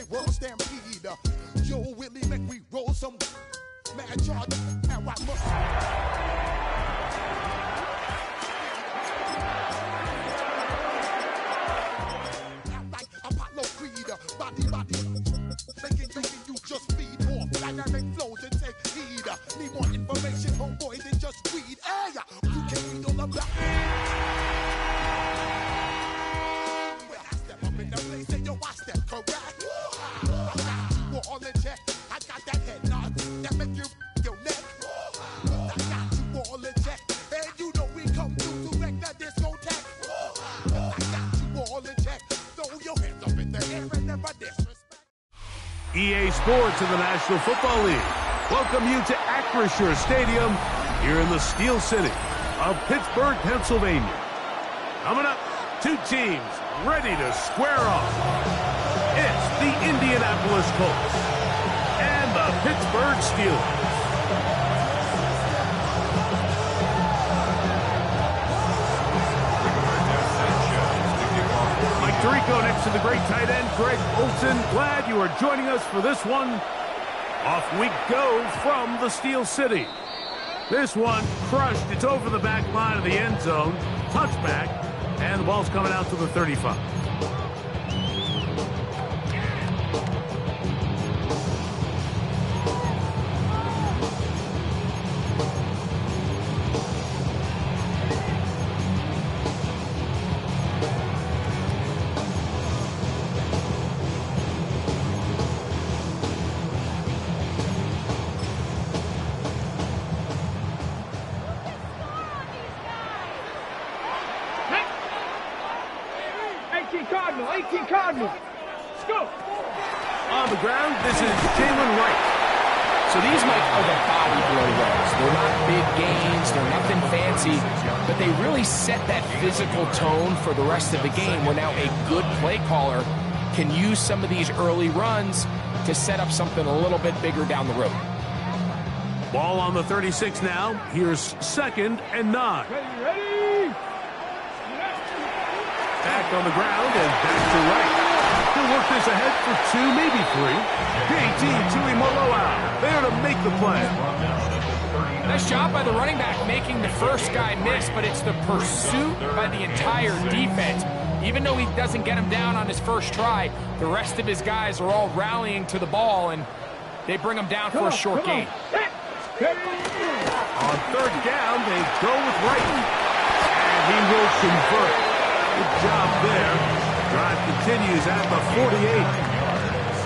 world stampede. Joe Willie make we roll some mad charge. Now I must. Like Apollo Creed, body, making you just feed more dynamic flows and take heed. Need more information, homeboy, than just read. Hey, you can read all about. When I step up in the place, and yo, I step correct. I got you all in check. I got that head nod that make you your neck. I got you all in check, and you know we come through to wreck the discotheque. I got you all in check. Throw your hands up in the air and never disrespect. EA Sports of the National Football League welcome you to Acrisure Stadium here in the Steel City of Pittsburgh, Pennsylvania. Coming up, two teams ready to square off. It's the Indianapolis Colts and the Pittsburgh Steelers. Mike Tirico next to the great tight end, Greg Olsen. Glad you are joining us for this one. Off we go from the Steel City. This one crushed. It's over the back line of the end zone. Touchback. And the ball's coming out to the 35. Cardinal. Let's go. On the ground, this is Jalen Wright. So these, Mike, are the body blow runs. They're not big gains. They're nothing fancy. But they really set that physical tone for the rest of the game where now a good play caller can use some of these early runs to set up something a little bit bigger down the road. Ball on the 36 now. Here's 2nd and 9. Ready. Back on the ground and back to Wright. He'll work this ahead for 2, maybe 3. JT Tuimoloau there to make the play. Nice job by the running back making the first guy miss, but it's the pursuit by the entire defense. Even though he doesn't get him down on his first try, the rest of his guys are all rallying to the ball, and they bring him down for a short gain. On 3rd down, they go with Wright. And he will convert. Good job there. Drive continues at the 48.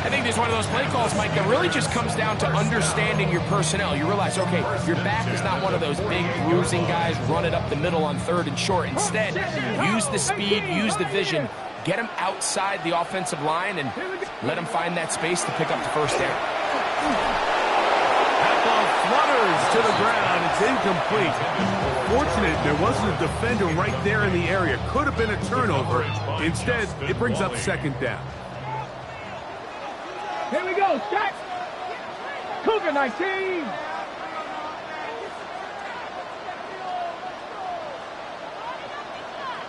I think this is one of those play calls, Mike, that really just comes down to understanding your personnel. You realize, okay, your back is not one of those big bruising guys, run it up the middle on 3rd and short. Instead, use the speed, use the vision, get him outside the offensive line, and let him find that space to pick up the first down. That ball flutters to the ground. It's incomplete. Fortunate there wasn't a defender right there in the area. Could have been a turnover. Instead, it brings up 2nd down. Here we go, set. Cougar 19.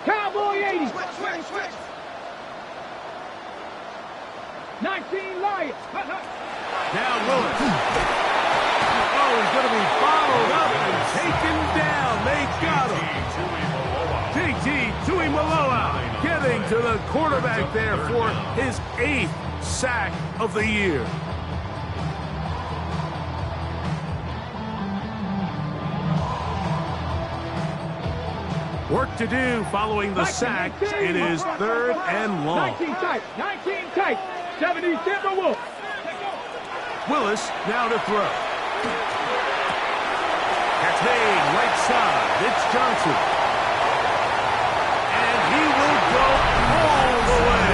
Cowboy 80. Switch. 19 Lions. Now Willis. Oh, he's going to be followed up and taken down. They got him. JT Tuimoloau getting to the quarterback there for his 8th sack of the year. Work to do following the sack. It is 3rd and long. 19 tight. 70 Timberwolves. Willis now to throw. That's made right side. It's Johnson. And he will go all the way.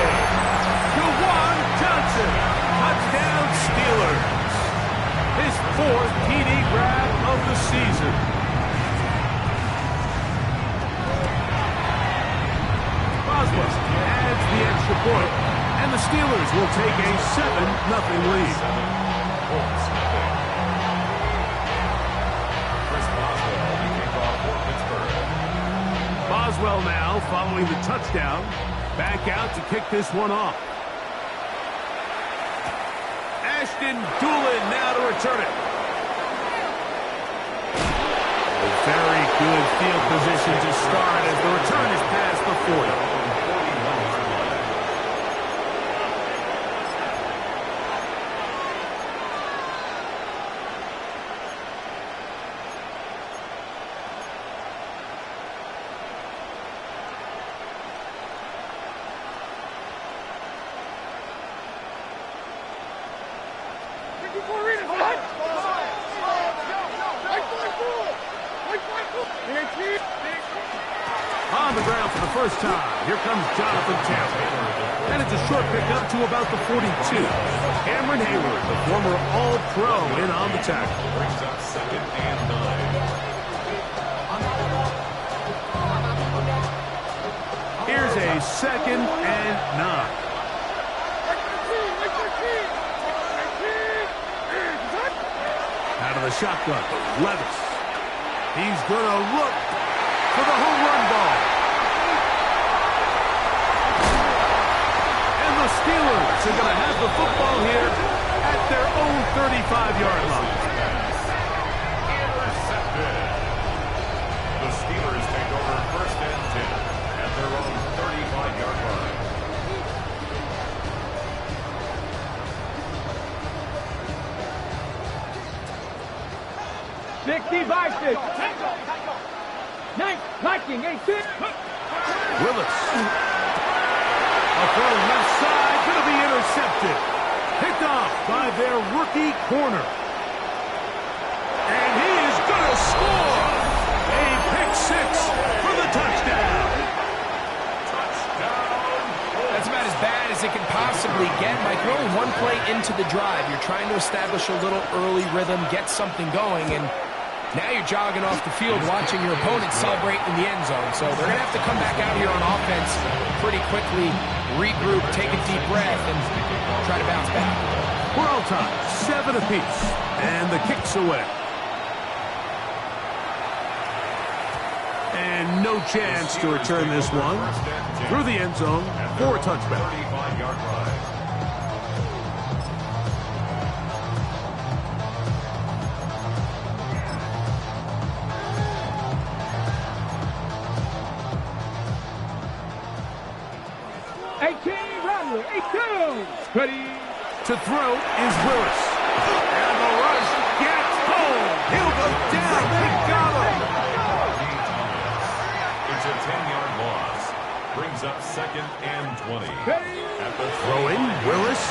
Juwan Johnson. Touchdown Steelers. His 4th TD grab of the season. Boswell adds the extra point. And the Steelers will take a 7-0 lead. Boswell now following the touchdown. Back out to kick this one off. Ashton Dulin now to return it. Very good field position to start as the return is past the 40. On the ground for the first time, here comes Jonathan Taylor. And it's a short pickup to about the 42. Cameron Hayward, the former All-Pro, in on the tackle. Brings up 2nd and 9. Here's a 2nd and 9. Out of the shotgun, Levis. He's going to look for the home run ball. And the Steelers are going to have the football here at their own 35-yard line. Intercepted. The Steelers take over 1st and 10 at their own 35-yard line. Liking 18. Willis. A throw left side, going to be intercepted. Picked off by their rookie corner. And he is going to score. A pick 6 for the touchdown. That's about as bad as it can possibly get, Mike. You're only one play into the drive. You're trying to establish a little early rhythm, get something going, and now you're jogging off the field watching your opponent celebrate in the end zone. So they're going to have to come back out here on offense pretty quickly, regroup, take a deep breath, and try to bounce back. We're all tied, 7 apiece, and the kick's away. And no chance to return this one through the end zone for a touchback. 35-yard line. Ready. To throw is Willis. And the rush gets home. He'll go down. They got him. It's a 10-yard loss. Brings up 2nd and 20. At the Throwing, Willis.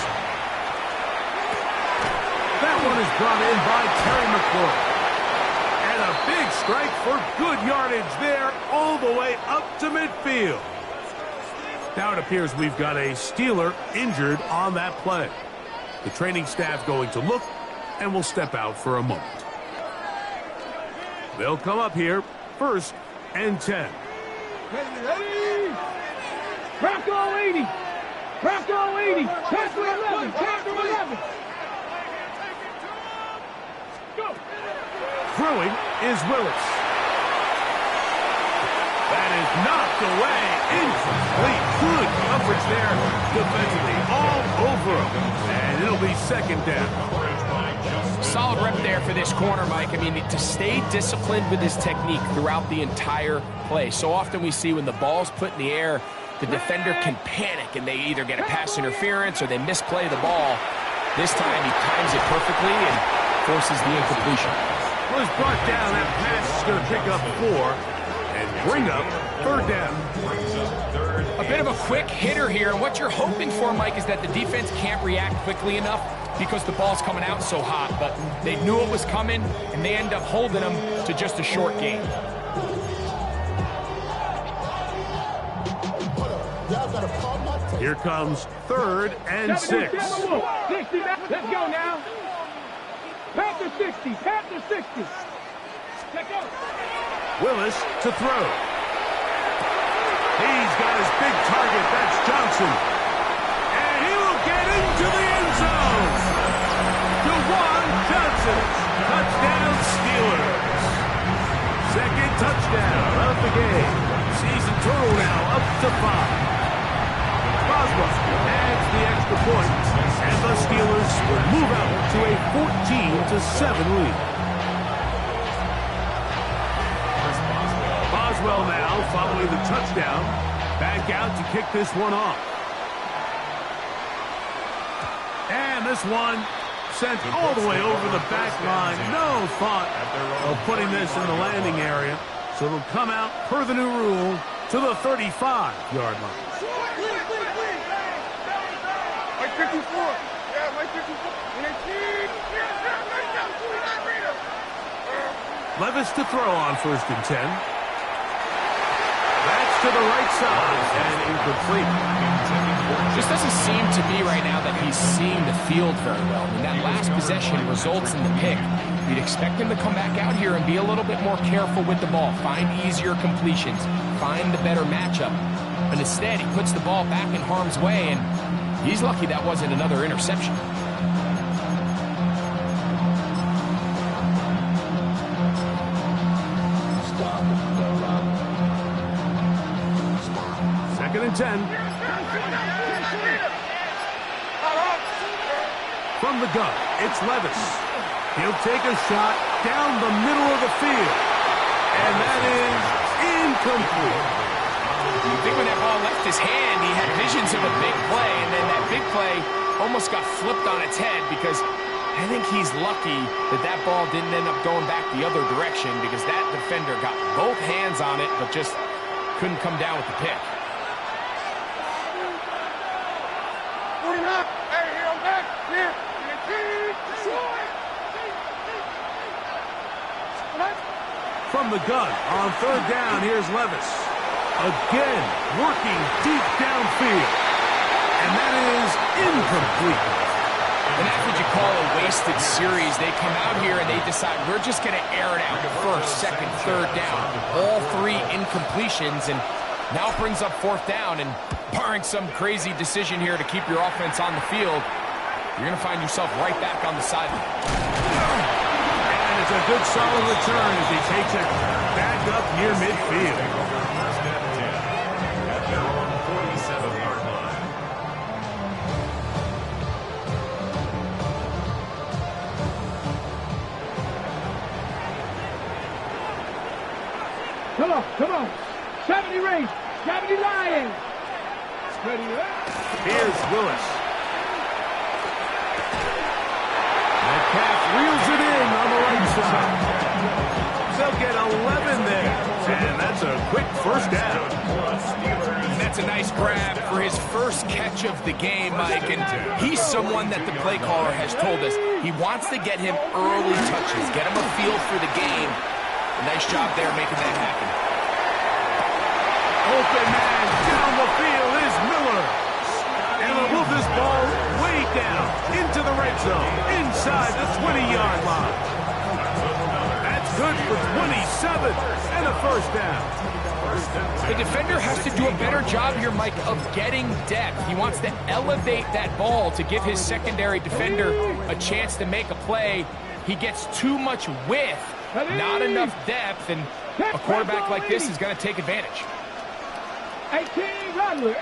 That one is brought in by Terry McLaurin. And a big strike for good yardage there all the way up to midfield. Now it appears we've got a Steeler injured on that play. The training staff going to look and will step out for a moment. They'll come up here, 1st and 10. Ready. Bronco 80. Bronco 80. Chapter 11. Chapter 11. Go. Throwing is Willis. That is knocked away. Incomplete. Good coverage there defensively. All over him. And it'll be 2nd down. Solid rep there for this corner, Mike. I mean, to stay disciplined with his technique throughout the entire play. So often we see when the ball's put in the air, the defender can panic and they either get a pass interference or they misplay the ball. This time he times it perfectly and forces the incompletion. Was brought down. That pass is going to pick up 4 and bring up 3rd down. A bit of a quick hitter here, and what you're hoping for, Mike, is that the defense can't react quickly enough because the ball's coming out so hot, but they knew it was coming, and they end up holding them to just a short gain. Here comes 3rd and 6. 60, let's go now. Panther 60, Panther 60. Let's go. Willis to throw. He's got his big target. That's Johnson. And he will get into the end zone. DeJuan Johnson. Touchdown Steelers. 2nd touchdown of the game. Season total now up to 5. Boswell adds the extra point. And the Steelers will move out 14-7 lead. Boswell now following the touchdown. Back out to kick this one off. And this one sent all the way over the back line. No thought of putting this in the landing area. So it'll come out per the new rule to the 35-yard line. Mike 54. Yeah, Mike 54. Levis to throw on 1st and 10. That's to the right side and incomplete. Just doesn't seem to be right now that he's seeing the field very well. I mean, that last possession results in the pick. You'd expect him to come back out here and be a little bit more careful with the ball, find easier completions, find the better matchup. But instead, he puts the ball back in harm's way, and he's lucky that wasn't another interception. Second and 10. From the gun, it's Levis. He'll take a shot down the middle of the field. And that is incomplete. You think when that ball left his hand, he had visions of a big play, and then that big play almost got flipped on its head, because I think he's lucky that that ball didn't end up going back the other direction, because that defender got both hands on it, but just couldn't come down with the pick. From the gun, on 3rd down, here's Levis. Again, working deep downfield. And that is incomplete. And that's what you call a wasted series. They come out here and they decide, we're just going to air it out. 1st, 2nd, 3rd down. All 3 incompletions, and now it brings up 4th down. And barring some crazy decision here to keep your offense on the field, you're going to find yourself right back on the sideline. It's a good solid return as he takes it back up near midfield. First and 10 at their own 47-yard line. Come on. 70 Rays, 70 Lions. Here's Willis. Metcalf reels it in on the right side. They'll get 11 there. And that's a quick 1st down. That's a nice grab for his first catch of the game, Mike. And he's someone that the play caller has told us he wants to get him early touches, get him a feel for the game. A nice job there making that happen. Open man down the field is Miller. And they'll move this ball way down into the red zone, inside the 20-yard line. That's good for 27 and a 1st down. The defender has to do a better job here, Mike, of getting depth. He wants to elevate that ball to give his secondary defender a chance to make a play. He gets too much width, not enough depth, and a quarterback like this is going to take advantage. 18 Rattler.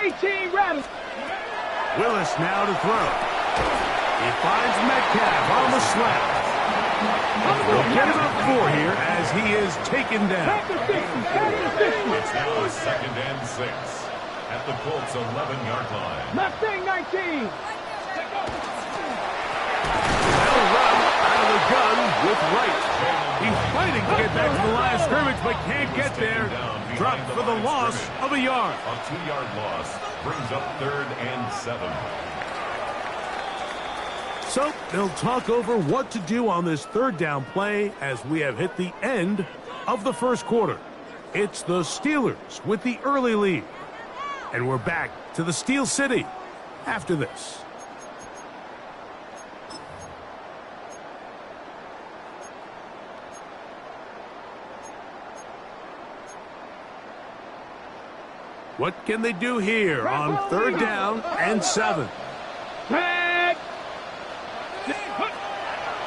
Willis now to throw. He finds Metcalf on the slap. He'll get about 4 here as he is taken down. It's now 2nd and 6 at the Colts' 11-yard line. Mustang 19. They'll run out of the gun with Wright. He's fighting to get back to the line of scrimmage, but can't get there. Dropped for the loss of a yard. A 2-yard loss brings up 3rd and 7. So they'll talk over what to do on this 3rd down play as we have hit the end of the 1st quarter. It's the Steelers with the early lead. And we're back to the Steel City after this. What can they do here on 3rd down and 7?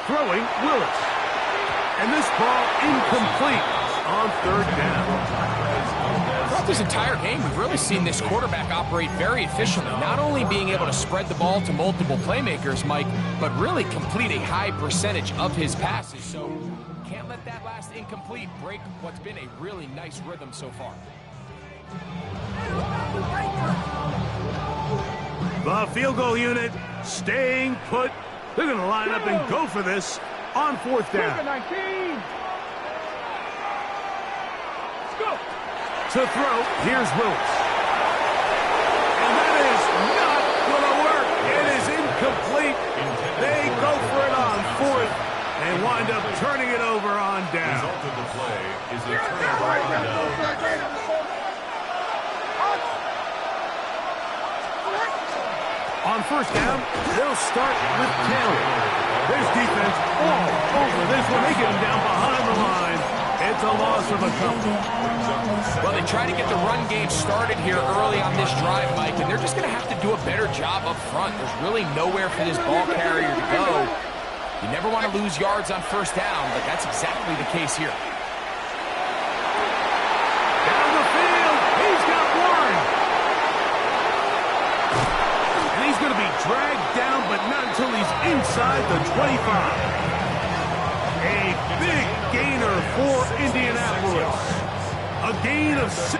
Throwing Willis. And this ball incomplete on 3rd down. Throughout this entire game, we've really seen this quarterback operate very efficiently, not only being able to spread the ball to multiple playmakers, Mike, but really complete a high percentage of his passes. So can't let that last incomplete break what's been a really nice rhythm so far. The field goal unit staying put. They're going to line up and go for this on fourth down. 19. Let's go. To throw, here's Willis. And that is not going to work. It is incomplete. They go for it on fourth and wind up turning it over on down. Result of the play is a turnover on down. On first down, they'll start with Taylor. There's defense all over this one. They get him down behind the line. It's a loss of a couple. Well, they try to get the run game started here early on this drive, Mike, and they're just going to have to do a better job up front. There's really nowhere for this ball carrier to go. You never want to lose yards on first down, but that's exactly the case here. Down the field, he's got one. And he's going to be dragged down, but not until he's inside the 25. A big gainer for Indianapolis. A gain of 6.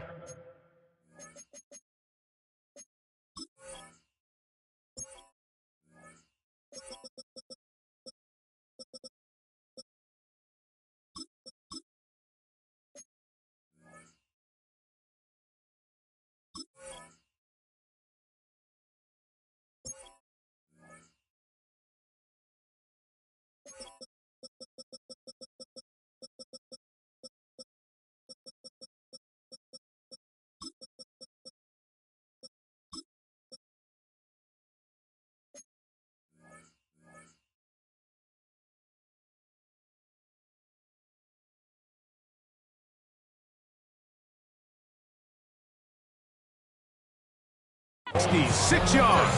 He's 6 yards.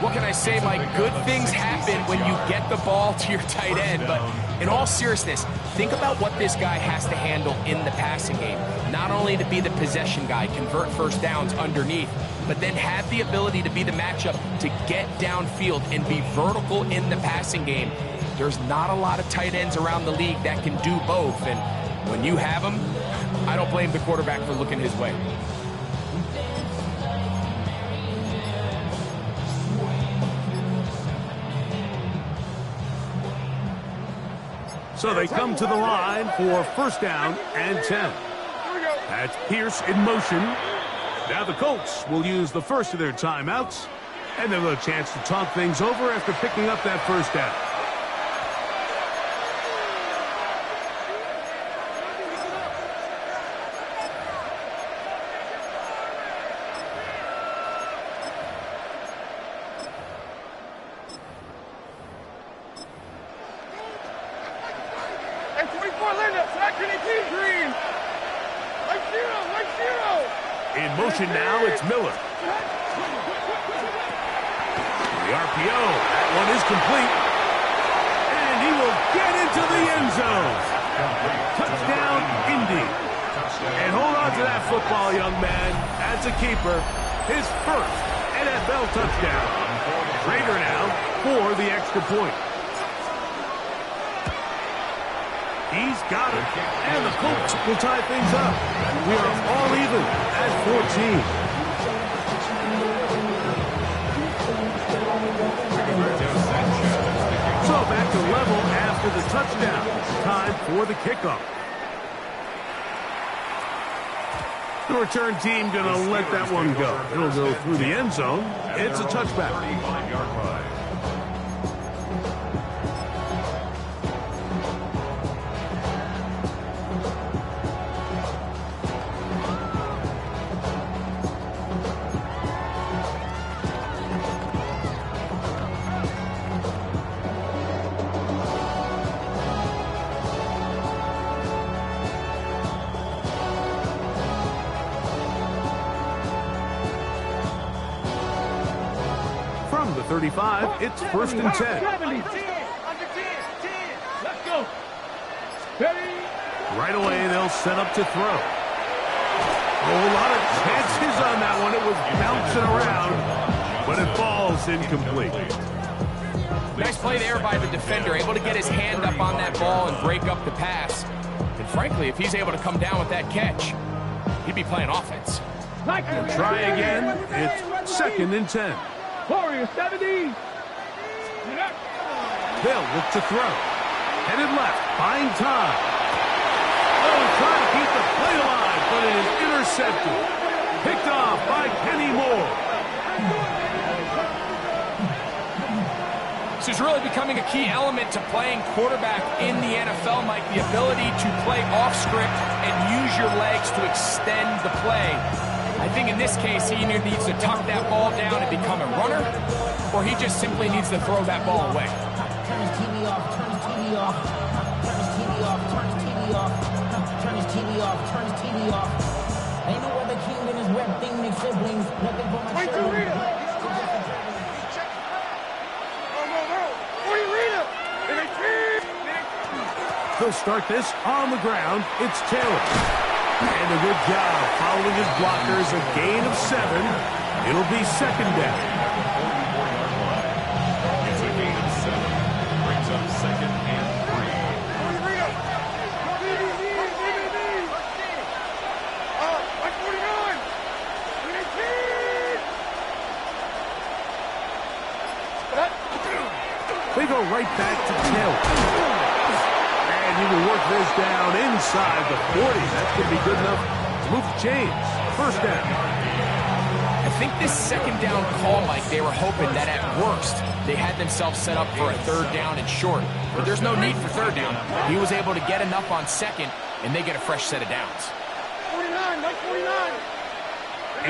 What can I say, Mike? Good things happen when you get the ball to your tight end. But in all seriousness, think about what this guy has to handle in the passing game. Not only to be the possession guy, convert first downs underneath, but then have the ability to be the matchup to get downfield and be vertical in the passing game. There's not a lot of tight ends around the league that can do both. And when you have them, I don't blame the quarterback for looking his way. So they come to the line for first down and 10. That's Pierce in motion. Now the Colts will use the first of their timeouts, and they'll have a chance to talk things over after picking up that first down. In motion now, it's Miller. The RPO, that one is complete. And he will get into the end zone. Touchdown, Indy. And hold on to that football, young man. As a keeper, his first NFL touchdown. Rager now for the extra point. He's got it, and the Colts will tie things up. We are all even at 14. So back to level after the touchdown. Time for the kickoff. The return team going to let that one go. It'll go through the end zone. It's a touchback. 35-yard line. From the 35, it's first and 10. 70. Under 10. Let's go. Ready. Right away, they'll set up to throw. Oh, a lot of chances on that one. It was bouncing around, but it falls incomplete. Nice play there by the defender, able to get his hand up on that ball and break up the pass. And frankly, if he's able to come down with that catch, he'd be playing offense. Try again. It's 2nd and 10. Warrior 70. They'll look to throw. Headed left, buying time. Oh, trying to keep the play alive, but it is intercepted. Picked off by Kenny Moore. This is really becoming a key element to playing quarterback in the NFL, Mike. The ability to play off script and use your legs to extend the play. I think in this case, he either needs to tuck that ball down and become a runner, or he just simply needs to throw that ball away. Turn his TV off, turn his TV off, turn his TV off, turn his TV off, turn his TV off, turn his TV off. Ain't no other king than his rep thing, they siblings. Nothing but my shirt. He'll start this on the ground. It's Taylor. And a good job following his blockers. A gain of 7. It'll be 2nd down. It's a gain of 7. Brings up 2nd and 3. They go right back to Taylor. And he will work this down inside the 40. That's going to be good enough to move the chains. 1st down. I think this 2nd down call, Mike, they were hoping that at worst they had themselves set up for a 3rd down and short. But there's no need for 3rd down. He was able to get enough on 2nd, and they get a fresh set of downs. 49, Mike 49.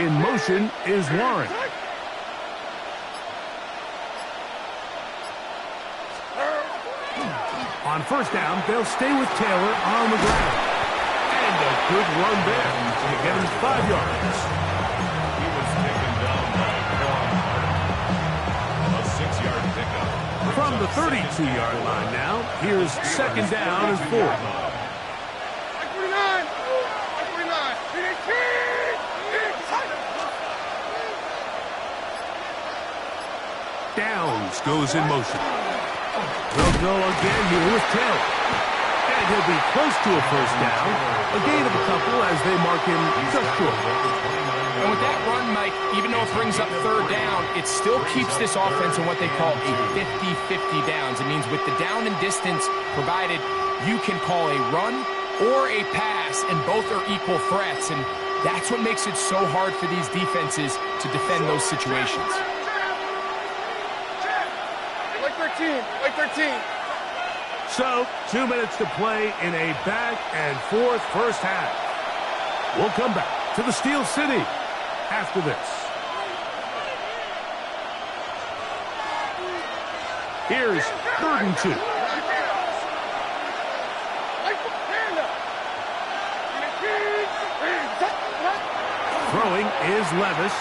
In motion is Warren. On 1st down, they'll stay with Taylor on the ground. And a good run there to get him 5 yards. He was taken down by a 6-yard pickup. From the 32-yard line now, here's 2nd down and 4. Mike 49. Mike 49. Downs goes in motion. They'll go again here with Taylor. And he'll be close to a 1st down. A gain of a couple as they mark him just short. And with that run, Mike, even though it brings up 3rd down, it still keeps this offense in what they call a 50-50 downs. It means with the down and distance provided, you can call a run or a pass, and both are equal threats. And that's what makes it so hard for these defenses to defend those situations. Like 13. Like 13. So, 2 minutes to play in a back and forth 1st half. We'll come back to the Steel City after this. Here's 3rd and 2. Throwing is Levis.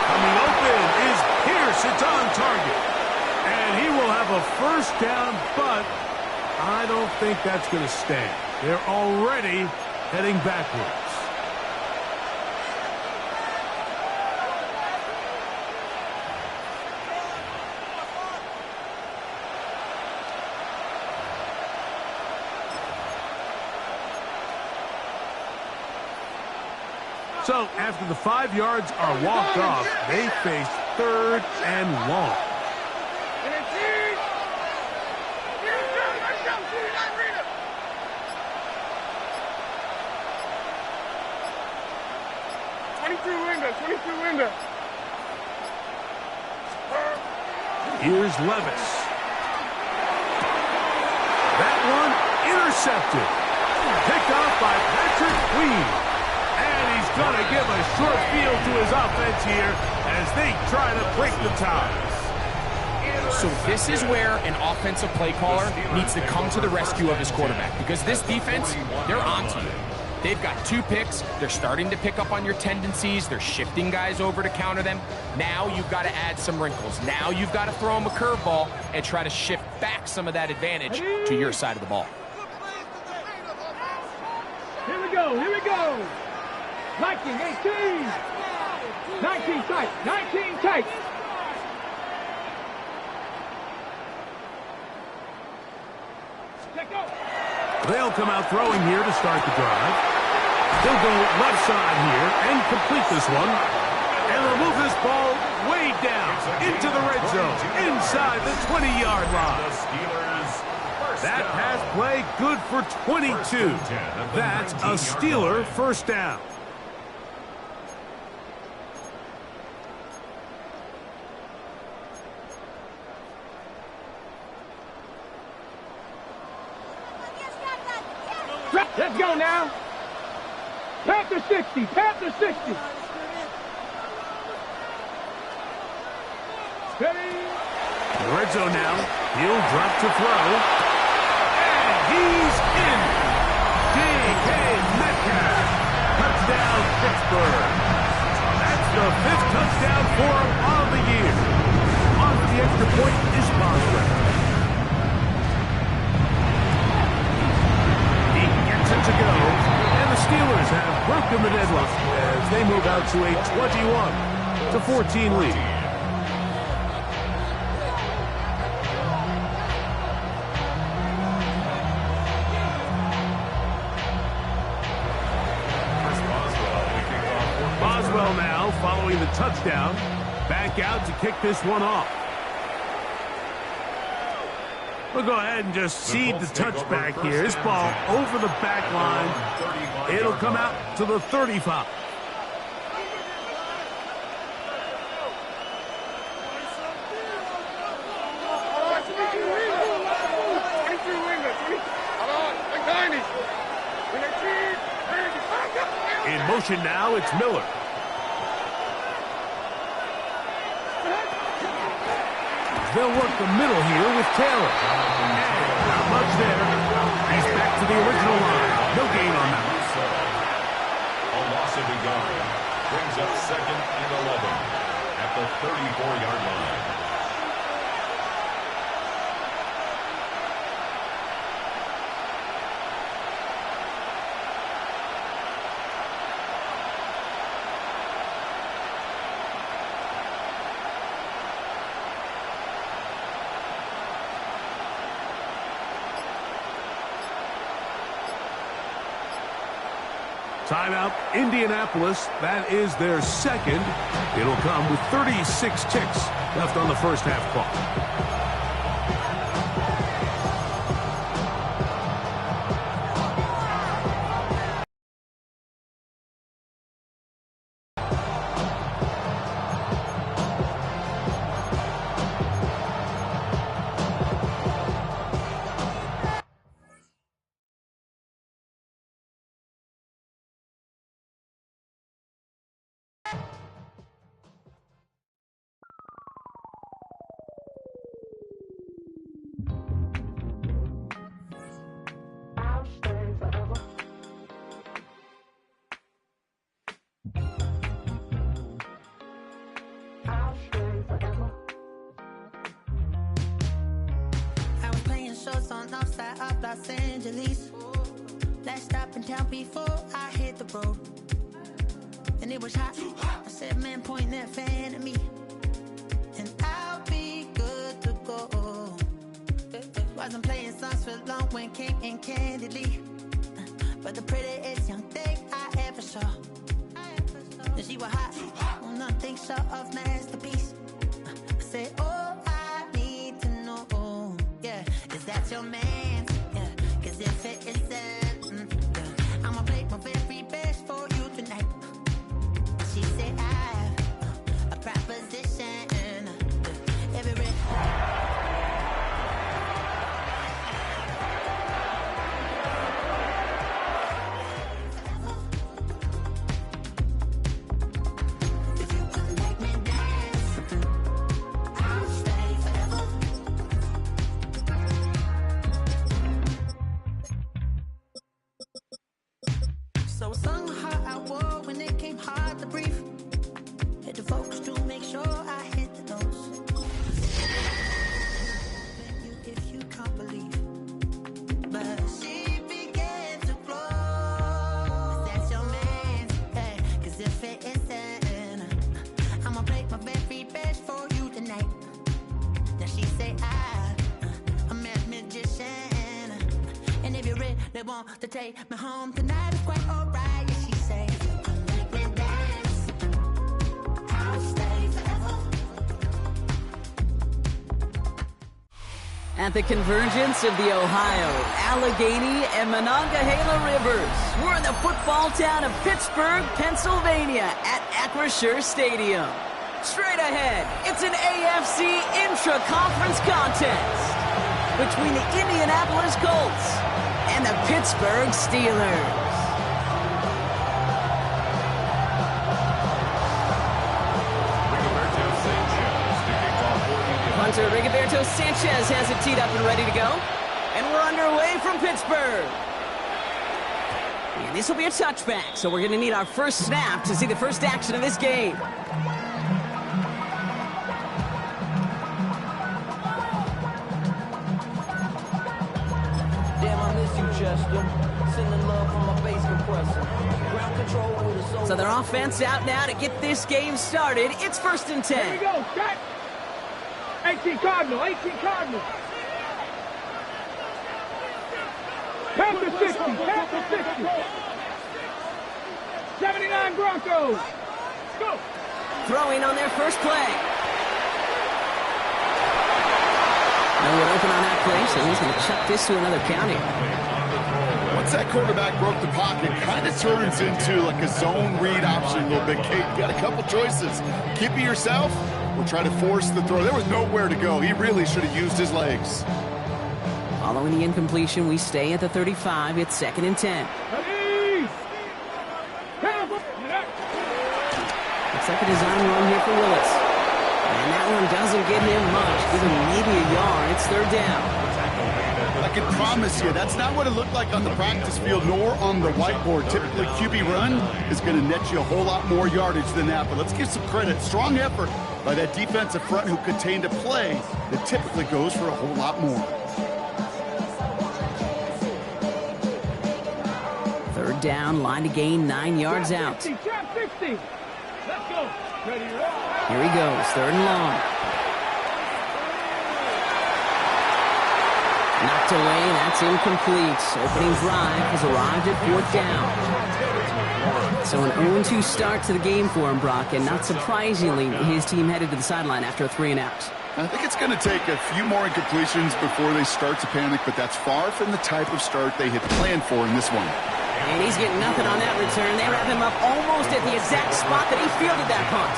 Coming open is Pierce. It's on target. And he will have a 1st down, but I don't think that's going to stand. They're already heading backwards. So, after the 5 yards are walked off, they face 3rd and long. Here's Levis. That one intercepted. Picked off by Patrick Queen. And he's going to give a short field to his offense here as they try to break the ties. So this is where an offensive play caller needs to come to the rescue of his quarterback, because this defense, they're onto you. They've got 2 picks. They're starting to pick up on your tendencies. They're shifting guys over to counter them. Now you've got to add some wrinkles. Now you've got to throw them a curveball and try to shift back some of that advantage to your side of the ball. go. Here we go. 19, 18. 19 tight. 19 tight. Check go. They'll come out throwing here to start the drive. They'll go left side here and complete this one. And they'll move this ball way down into the red zone, inside the 20-yard line. That pass play good for 22. That's a Steeler first down. Let's go now. Panther 60. Panther 60. Steady. Red zone now. He'll drop to throw. And he's in. D.K. Metcalf. Touchdown, Pittsburgh. That's the 5th touchdown for him on the year. On for the extra point is Boswell. He gets it to go. And the Steelers have broken the deadlock as they move out to a 21-14 lead. Boswell now following the touchdown. Back out to kick this one off. We'll go ahead and just cede the touchback here. This ball over the back line. It'll come out to the 35. In motion now, it's Miller. They'll work the middle here with Taylor. And not much there. He's back to the original line. No gain on that. A loss of a yard. Brings up 2nd and 11 at the 34-yard line. Timeout, Indianapolis. That is their 2nd. It'll come with 36 ticks left on the first half clock. Outside of Los Angeles. Last stop in town before I hit the road. And it was hot. I said, man, point that fan at me. And I'll be good to go. Wasn't playing songs for long when came in candidly. But the prettiest young thing I ever saw. And she was hot. Well, nothing short of masterpiece. I said, oh, I need to know. Yeah, is that your man? Yeah, cause if it isn't, yeah, I'ma play my very best for you tonight. She said I have a proposition. Every want to take me home tonight is quite alright. Yeah, she say, make me dance. I'll stay forever. At the convergence of the Ohio, Allegheny, and Monongahela Rivers, we're in the football town of Pittsburgh, Pennsylvania at Acrisure Stadium. Straight ahead, it's an AFC intra-conference contest between the Indianapolis Colts and the Pittsburgh Steelers. Hunter Rigoberto Sanchez has it teed up and ready to go. And we're underway from Pittsburgh. And this will be a touchback, so we're going to need our first snap to see the first action of this game. So their offense out now to get this game started. It's 1st and 10. Here we go, set. 18 Cardinal, 18 Cardinal. Panther 60, Panther 60. 79 Broncos. Go. Throwing on their first play. No one open on that play, so he's going to chuck this to another county. Once that quarterback broke the pocket, kind of turns into like a zone read option a little bit. Kate, you got a couple choices. Keep it yourself or try to force the throw. There was nowhere to go. He really should have used his legs. Following the incompletion, we stay at the 35. It's 2nd and 10. Looks like a design run here for Willis. And that one doesn't get him much. Give him maybe a yard. It's 3rd down. I can promise you, that's not what it looked like on the practice field nor on the whiteboard. Typically, QB run is going to net you a whole lot more yardage than that. But let's give some credit. Strong effort by that defensive front who contained a play that typically goes for a whole lot more. 3rd down, line to gain 9 yards out. 60, trap 60. Let's go. Ready, roll. Here he goes, 3rd and long. Knocked away, that's incomplete. Opening drive has arrived at 4th down. So an 0-2 start to the game for him, Brock, and not surprisingly, his team headed to the sideline after a 3-and-out. I think it's going to take a few more incompletions before they start to panic, but that's far from the type of start they had planned for in this one. And he's getting nothing on that return. They wrap him up almost at the exact spot that he fielded that punt.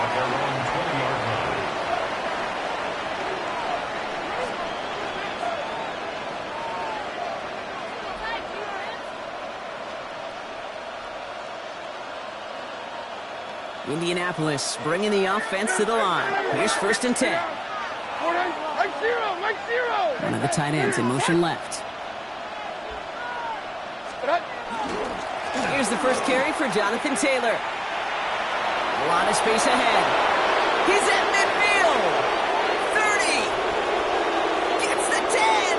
At their own 20-yard line. Indianapolis bringing the offense to the line. Here's 1st and 10. One of the tight ends in motion left. Here's the first carry for Jonathan Taylor. A lot of space ahead. He's at midfield. 30. Gets the 10.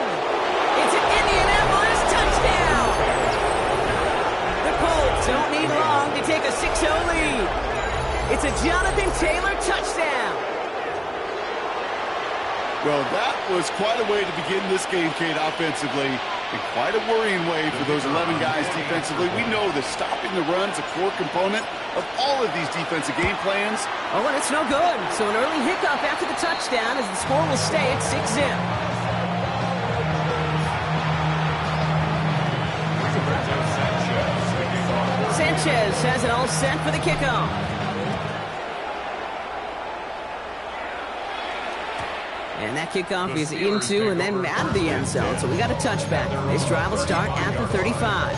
It's an Indianapolis touchdown. The Colts don't need long to take a 6-0 lead. It's a Jonathan Taylor touchdown. Well, that was quite a way to begin this game, Kate, offensively, and quite a worrying way for those 11 guys defensively. We know that stopping the run's a core component of all of these defensive game plans. Oh, and it's no good. So an early hiccup after the touchdown as the score will stay at 6-0. Sanchez has it all set for the kickoff. And that kickoff is into and then out of the end zone. So we got a touchback. This drive will start at the 35.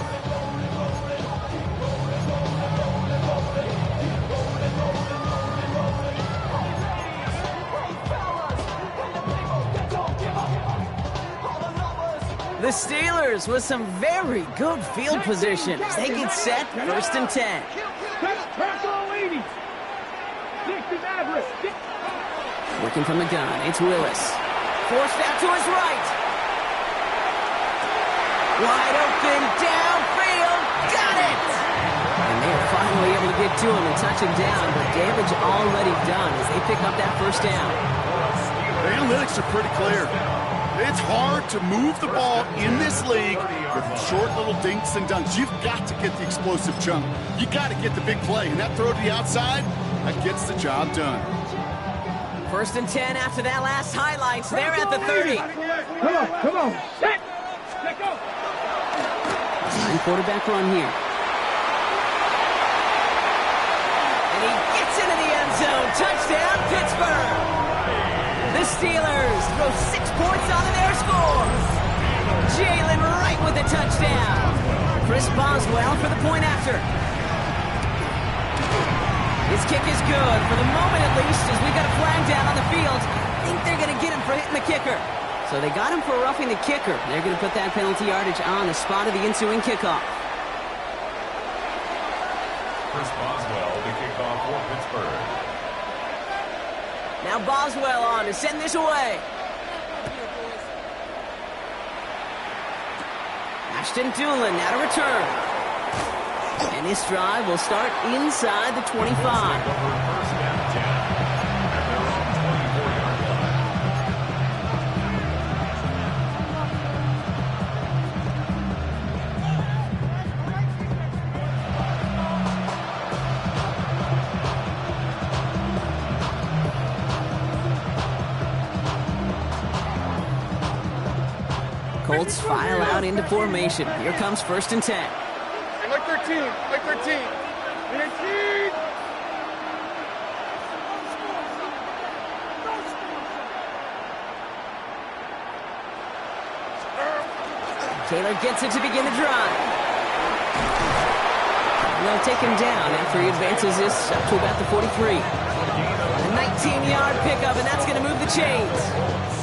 The Steelers with some very good field position as they get set 1st and 10. Working from the gun, it's Willis. Forced out to his right. Wide open, downfield, got it! And they are finally able to get to him and touch him down, but damage already done as they pick up that 1st down. The analytics are pretty clear. It's hard to move the ball in this league with short little dinks and dunks. You've got to get the explosive chunk. You got to get the big play, and that throw to the outside, that gets the job done. 1st and 10 after that last highlights. They're at the 30. Come on. Set. Let go. Time quarterback run here. And he gets into the end zone. Touchdown, Pittsburgh. The Steelers throw 6 points on their score. Jalen Wright with a touchdown. Chris Boswell for the point after. His kick is good, for the moment at least, as we've got a flag down on the field. I think they're going to get him for hitting the kicker. So they got him for roughing the kicker. They're going to put that penalty yardage on the spot of the ensuing kickoff. Chris Boswell, the kickoff for Pittsburgh. Now Boswell on to send this away. Ashton Dulin now to return. And this drive will start inside the 25. First down 10 at their own 24-yard line. Colts file out into formation. Here comes 1st and 10. Like 13. Like 13. 13. Taylor gets it to begin the drive. And they'll take him down after he advances this up to about the 43. A 19-yard pickup, and that's going to move the chains.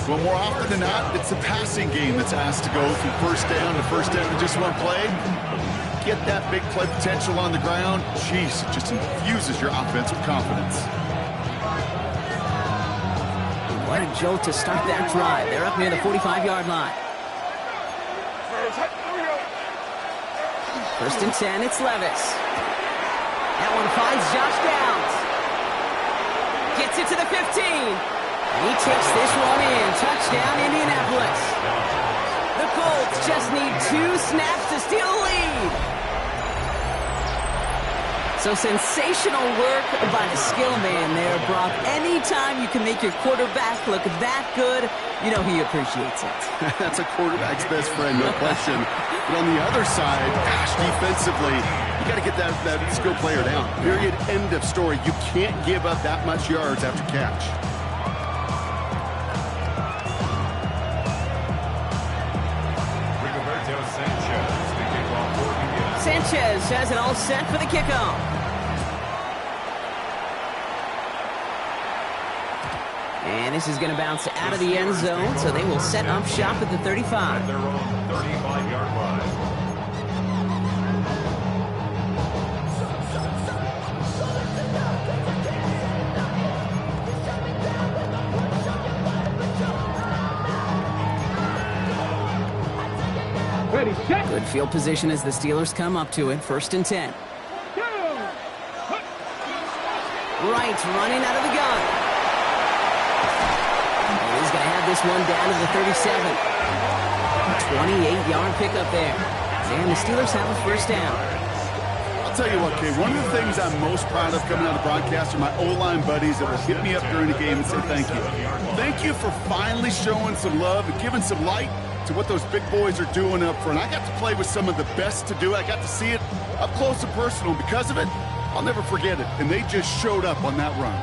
Well, more often than not, it's the passing game that's asked to go from first down to first down in just one play. Get that big play potential on the ground. Jeez, it just infuses your offense with confidence. What a jolt to start that drive. They're up near the 45-yard line. 1st and 10, it's Levis. That one finds Josh Downs. Gets it to the 15. And he takes this one in. Touchdown, Indianapolis. The Colts just need 2 snaps to steal the lead. So sensational work by the skill man there, Brock. Anytime you can make your quarterback look that good, you know he appreciates it. That's a quarterback's best friend, no question. But on the other side, gosh, defensively, you got to get that skill player down. Period, end of story. You can't give up that much yards after catch. Sanchez has it all set for the kickoff. And this is going to bounce out of the end zone, so they will set up shop at the 35. At their own 35-yard line. Ready, set. Good field position as the Steelers come up to it. 1st and 10. Wright running out of the gun. And he's going to have this one down to the 37. 28-yard pickup there. And the Steelers have a 1st down. I'll tell you what, Kay, one of the things I'm most proud of coming out of the broadcast are my O-line buddies that will hit me up during the game and say thank you. Thank you for finally showing some love and giving some light to what those big boys are doing up front. I got to play with some of the best to do it. I got to see it up close and personal. Because of it, I'll never forget it. And they just showed up on that run.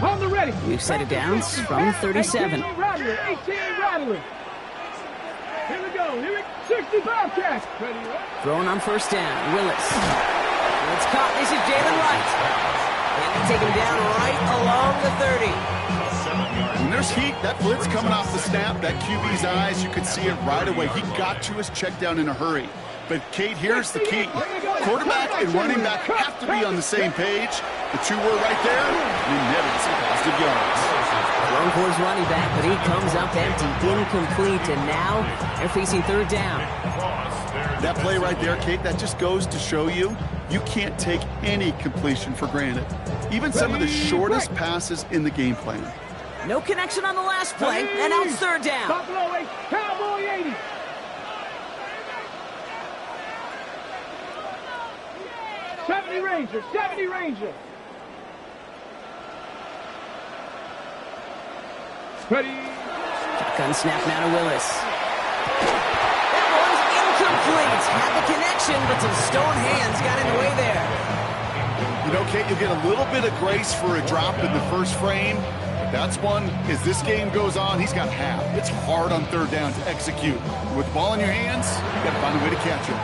On the ready. We've set it down from the 37. 18 rattling. Here we go. 65 catch. Throwing on 1st down. Willis. It's caught. This is Jalen Wright. And they take him down right along the 30. When there's heat, that blitz coming off the snap, that QB's eyes, you could see it right away. He got to his check down in a hurry. But, Kate, here's the key. Quarterback and running back have to be on the same page. The 2 were right there. You never see positive yards. Thrown towards running back, but he comes up empty, incomplete, and now they're facing 3rd down. Across their That play right there, Kate, that just goes to show you can't take any completion for granted. Even some of the shortest passes in the game plan. No connection on the last play, and now it's third down. Buffalo 8, Cowboy 80. Rangers, 70 Rangers. Ready. Shotgun snap now to Willis. That one's incomplete. Had the connection, but some stone hands got in the way there. You know, Kate, you'll get a little bit of grace for a drop in the first frame. That's one, as this game goes on, he's got half. It's hard on third down to execute. With the ball in your hands, you got to find a way to catch it.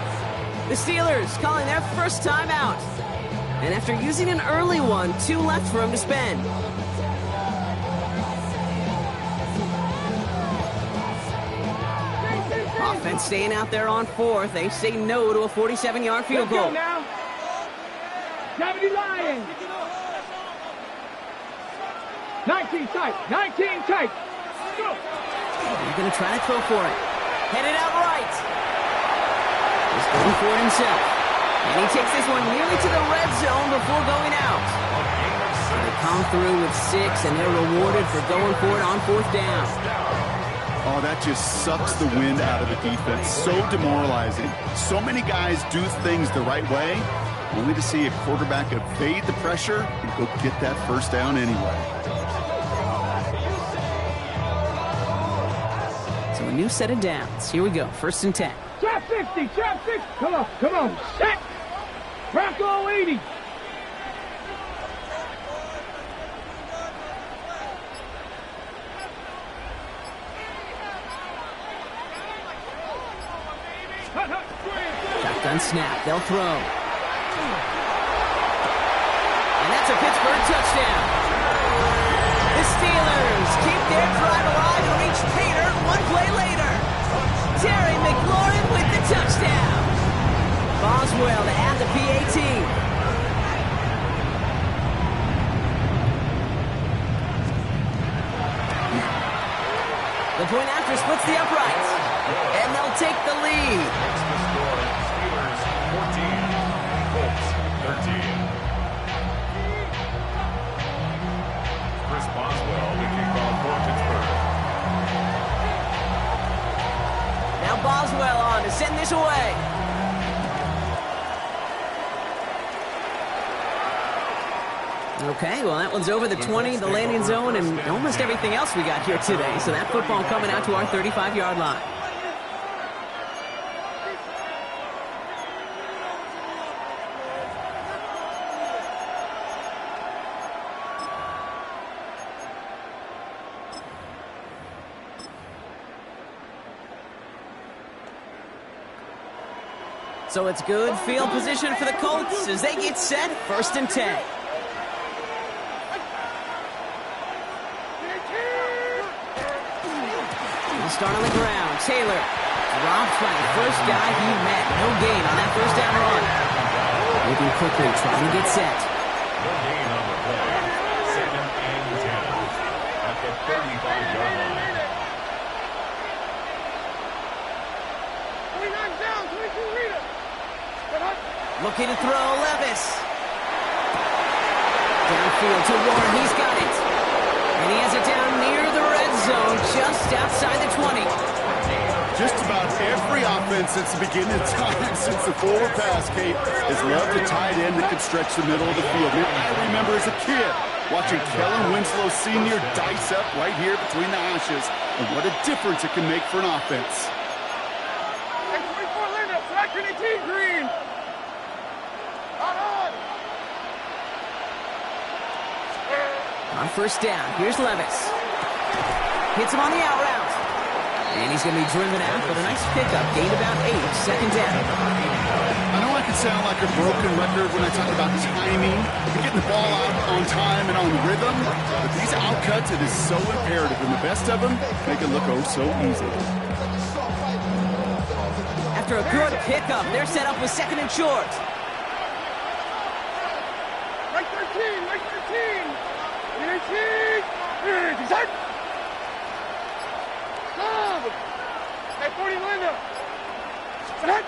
The Steelers calling their first time out. And after using an early one, 2 left for him to spend. Offense staying out there on 4th. They say no to a 47-yard field goal. Now. 70 Lions. 19 tight. 19 tight. Go. He's going to try to throw for it. Headed out right. He's going for it himself. And he takes this one nearly to the red zone before going out. They come through with 6, and they're rewarded for going for it on 4th down. Oh, that just sucks the wind out of the defense. So demoralizing. So many guys do things the right way, only to see a quarterback evade the pressure and go get that first down anyway. So a new set of downs. Here we go, 1st and 10. Trap 60, trap 60. Come on, set. Bronco 80. Shotgun snap, they'll throw. And that's a Pittsburgh touchdown. The Steelers keep their drive alive and reach Pater 1 play later. Terry McLaurin with the touchdown. Boswell to add the PAT. The point after splits the uprights. And they'll take the lead. Steelers 14, Colts 13. Chris Boswell, the kickoff for Pittsburgh. Now Boswell on to send this away. Okay, well, that one's over the 20, the landing zone, and almost everything else we got here today. So that football coming out to our 35-yard line. So it's good field position for the Colts as they get set, 1st and 10. Start on the ground. Taylor drops by the first guy he met. No gain on that first down run. Moving quickly, trying to get set. No gain on the play. 2nd and 10 at the 35-yard line. 29 down, 22 reader. Looking to throw, Levis. Downfield to Warren, he's got it. And he has it down near the red zone, just outside the 20. Just about every offense since the beginning of time, since the forward pass, Kate, has loved a tight end that could stretch the middle of the field. Man, I remember as a kid watching Kellen Winslow Sr. dice up right here between the hashes, and what a difference it can make for an offense. X24 Linda, traction 18 green. On 1st down, here's Levis. Hits him on the out route. And he's going to be driven out, but a nice pickup. Gained about 8, 2nd down. I know I can sound like a broken record when I talk about timing, getting the ball out on time and on rhythm, but these outcuts, it is so imperative, and the best of them make it look oh so easy. After a good pickup, they're set up with 2nd and short. Right 13, right 13. 18. Start. Hey, 40 Linda. Set.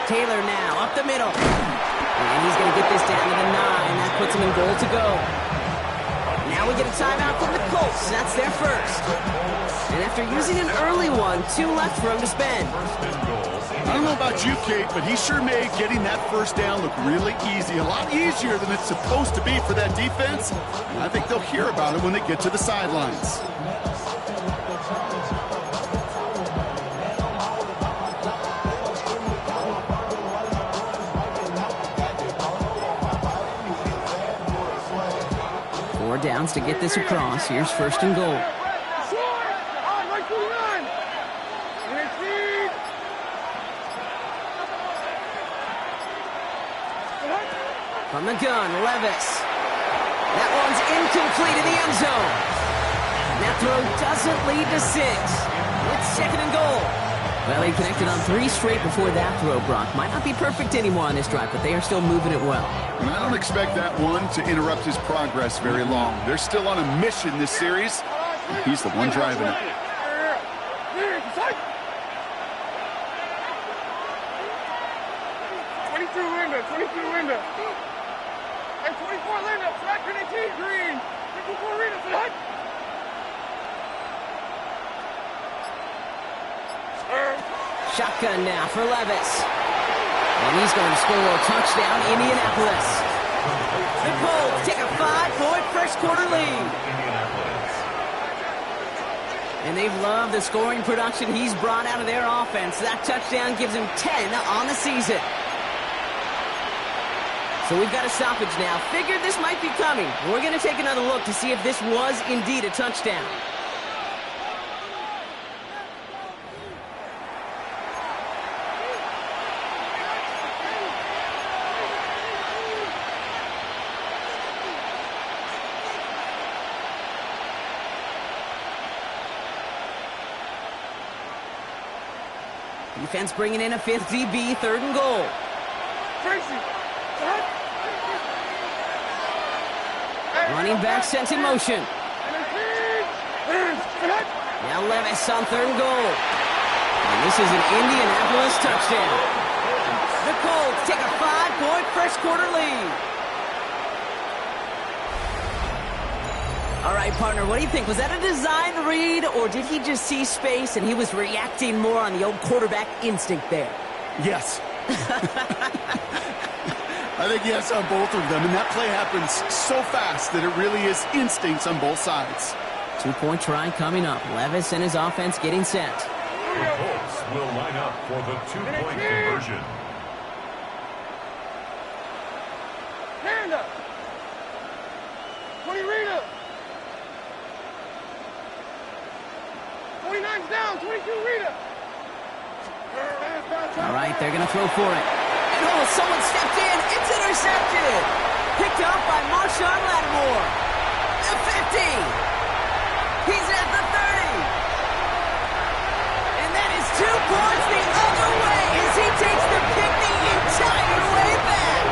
Taylor now, up the middle. And he's going to get this down to the 9. That puts him in goal to go. Now we get a timeout from the Colts. That's their first. And after using an early one, 2 left for him to spend. I don't know about you, Kate, but he sure made getting that first down look really easy. A lot easier than it's supposed to be for that defense. I think they'll hear about it when they get to the sidelines. Four downs to get this across. Here's first and goal. From the gun, Levis. That one's incomplete in the end zone. That throw doesn't lead to 6. It's second and goal. Well, he connected on 3 straight before that throw, Brock. Might not be perfect anymore on this drive, but they are still moving it well. And I don't expect that one to interrupt his progress very long. They're still on a mission this series. He's the one driving it. 22 Linda. And 24 Linda, flat Green, green. 54 Rita, flat. Shotgun now for Levis. And he's going to score a touchdown, Indianapolis. The Colts take a 5-point first quarter lead. And they've loved the scoring production he's brought out of their offense. That touchdown gives him 10 on the season. So we've got a stoppage now. Figured this might be coming. We're going to take another look to see if this was indeed a touchdown. Defense bringing in a 5th DB, 3rd and goal. Tracy. Running back sent in motion. Now Levis on 3rd and goal. And this is an Indianapolis touchdown. The Colts take a 5-point first quarter lead. All right, partner, what do you think? Was that a design read, or did he just see space and he was reacting more on the old quarterback instinct there? Yes. I think yes on both of them, and that play happens so fast that it really is instincts on both sides. 2-point try coming up. Levis and his offense getting set. The Colts will line up for the 2-point conversion. Hand up. 20 Rita. 29's down. 22 Rita. All right, they're going to throw for it. And oh, someone stepped in. It's intercepted. Picked up by Marshawn Lattimore. The 50. He's at the 30. And that is 2 points the other way as he takes the pick the entire way back.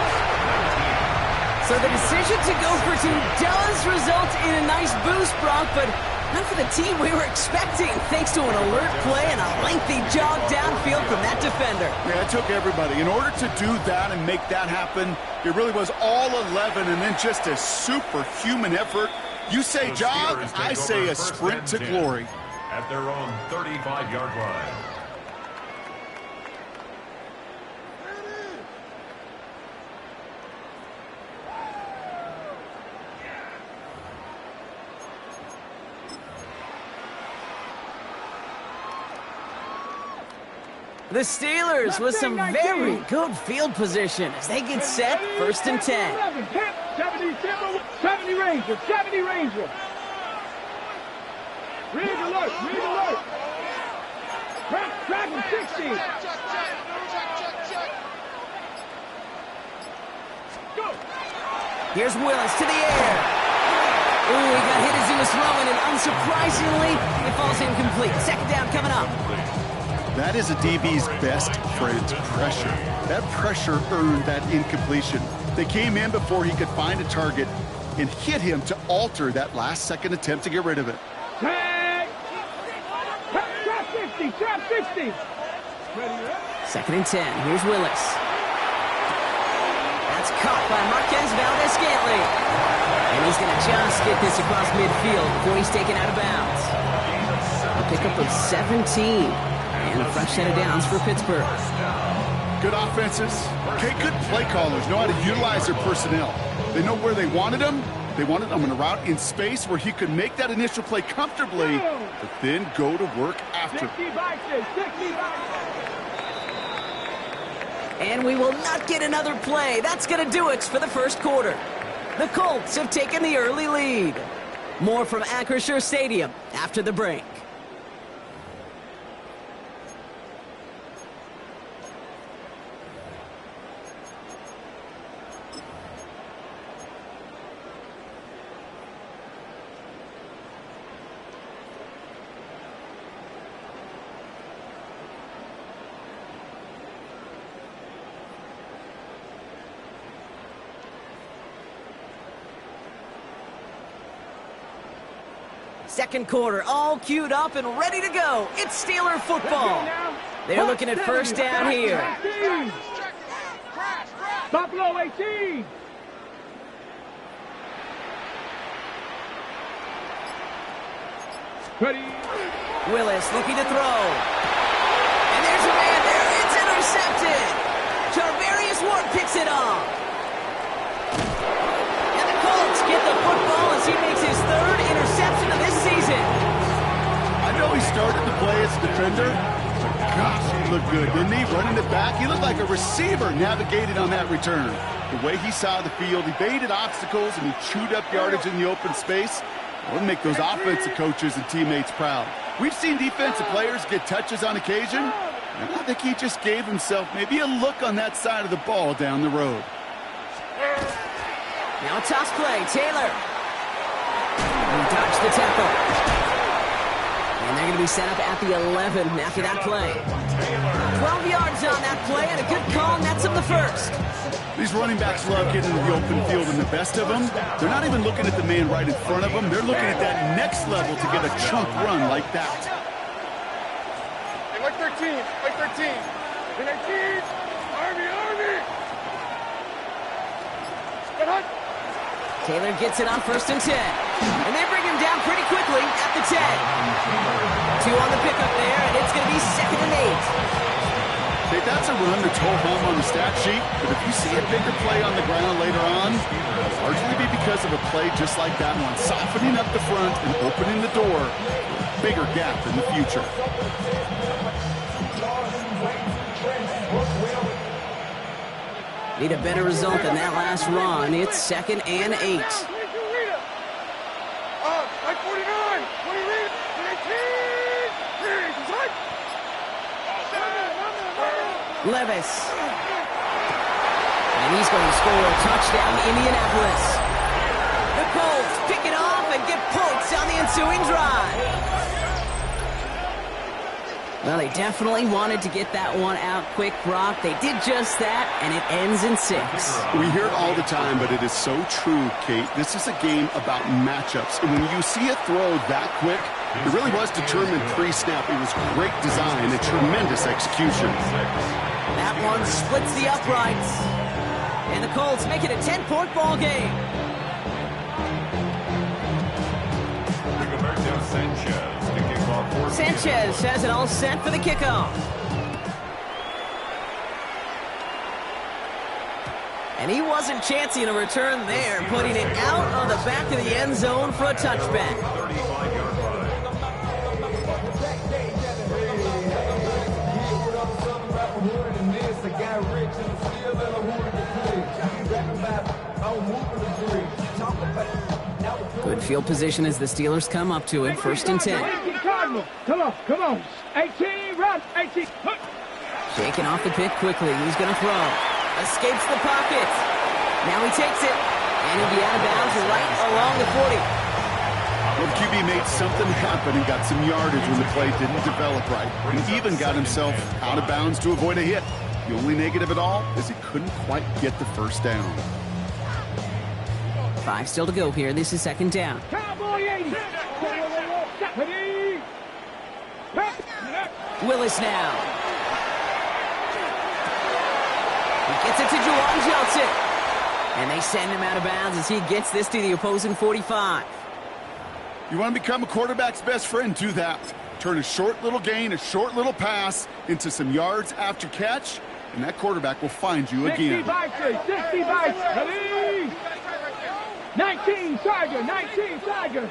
So the decision to go for 2 does result in a nice boost, Brock, but not for the team we were expecting, thanks to an alert play and a lengthy jog downfield from that defender. Yeah, it took everybody. In order to do that and make that happen, it really was all 11 and then just a superhuman effort. You say jog, I say a sprint to glory. At their own 35-yard line. The Steelers with some very good field position as they get set, 1st and 10. 70 Ranger, 70 Ranger. Read alert, read alert. Track him, 60. Go. Here's Willis to the air. Ooh, he got hit as he was throwing, and unsurprisingly, it falls incomplete. 2nd down coming up. That is a DB's best friend, pressure. That pressure earned that incompletion. They came in before he could find a target and hit him to alter that last-second attempt to get rid of it. Tag! Trap 60, trap 60! 2nd and 10. Here's Willis. That's caught by Marquez Valdez-Scantling. And he's going to just get this across midfield before he's taken out of bounds. A pickup of 17. And a fresh set of downs for Pittsburgh. Good offenses. Okay, good play callers know how to utilize their personnel. They know where they wanted him. They wanted him on a route in space where he could make that initial play comfortably, but then go to work after. And we will not get another play. That's going to do it for the first quarter. The Colts have taken the early lead. More from Acrisure Stadium after the break. Second quarter, all queued up and ready to go. It's Steeler football. They're looking at first down here. Buffalo 18. Ready. Willis looking to throw. And there's a man there. It's intercepted. Charvarius Ward picks it off. And the Colts get the football as he makes his 3rd interception of this season. I know he started to play as a defender, but gosh, he looked good, didn't he? Running it back, he looked like a receiver navigated on that return. The way he saw the field, he baited obstacles and he chewed up yardage in the open space. It would make those offensive coaches and teammates proud. We've seen defensive players get touches on occasion, and I think he just gave himself maybe a look on that side of the ball down the road. Now a toss play, Taylor. He dodged the tackle. And they're going to be set up at the 11 after that play. 12 yards on that play, and a good call nets him the first. These running backs love getting into the open field, and the best of them, they're not even looking at the man right in front of them. They're looking at that next level to get a chunk run like that. Hey, like 13, like 13. Hey, 19, Army. Good hunt. Taylor gets it on 1st and 10. And they bring him down pretty quickly at the 10. 2 on the pickup there, and it's going to be 2nd and 8. Okay, that's a run that's ho-hum on the stat sheet, but if you see a bigger play on the ground later on, it'll largely be because of a play just like that one, softening up the front and opening the door for a bigger gap in the future. Need a better result than that last run. It's 2nd and 8. Like 49, 20 read, 18, Levis. And he's going to score a touchdown, Indianapolis. The Colts pick it off and get points on the ensuing drive. Well, they definitely wanted to get that one out quick, Brock. They did just that, and it ends in 6. We hear it all the time, but it is so true, Kate. This is a game about matchups. And when you see a throw that quick, it really was determined pre-snap. It was great design and tremendous execution. That one splits the uprights. And the Colts make it a 10-point ball game. Rigoberto Sanchez to kick off for Sanchez has it all set for the kickoff. And he wasn't chancing a return there, putting it out on the back of the end zone for a touchback. 35-yard line. Good field position as the Steelers come up to it, 1st and 10. Come on. 18, run, 18. Shaking off the pick quickly. He's going to throw. Escapes the pocket. Now he takes it. And he'll be out of bounds right along the 40. Well, the QB made something happen and got some yardage when the play didn't develop right. And even got himself out of bounds to avoid a hit. The only negative at all is he couldn't quite get the first down. 5 still to go here. This is 2nd down. Cowboy 80. Willis now. Gets it to Juwan Johnson. And they send him out of bounds as he gets this to the opposing 45. You want to become a quarterback's best friend, do that. Turn a short little gain, a short little pass into some yards after catch, and that quarterback will find you again. 60 bikes, ready? 19 Tiger, 19 Tiger.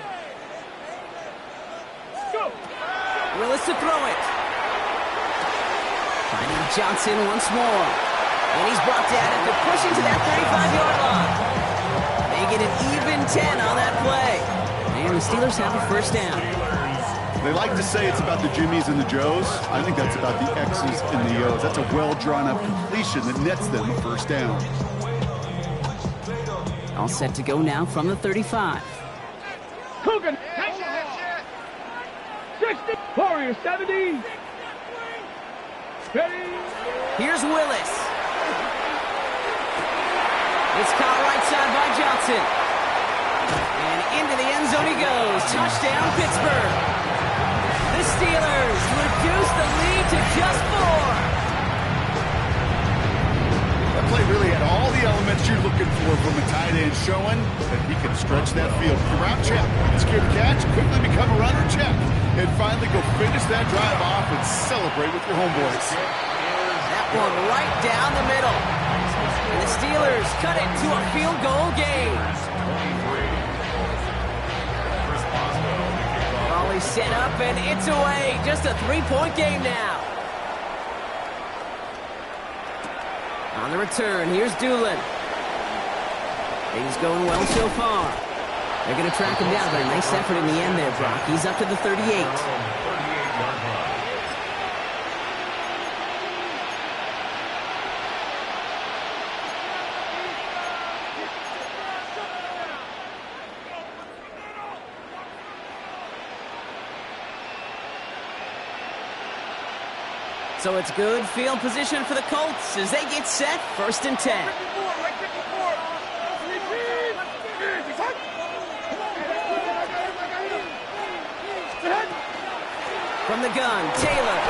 Go. Willis to throw it. Finding Johnson once more. And he's brought down after pushing to that 35-yard line. They get an even 10 on that play. And the Steelers have a first down. They like to say it's about the Jimmies and the Joes. I think that's about the X's and the O's. That's a well-drawn-up completion that nets them a first down. All set to go now from the 35. Coogan. 60. Warriors, 70. Ready? Here's Willis. It's caught right side by Johnson. And into the end zone he goes. Touchdown, Pittsburgh. The Steelers reduce the lead to just 4. That play really had all the elements you're looking for from a tight end, showing that he can stretch that field. Route check, secure the catch, quickly become a runner, check, and finally go finish that drive off and celebrate with your homeboys. That one right down the middle. And the Steelers cut it to a field goal game. Volley set up and it's away. Just a 3-point game now. On the return, here's Doolin. Things going well so far. They're going to track him down, but a nice effort in the end there, Brock. He's up to the 38. 38-yard line. So it's good field position for the Colts as they get set, 1st and 10. From the gun, Taylor.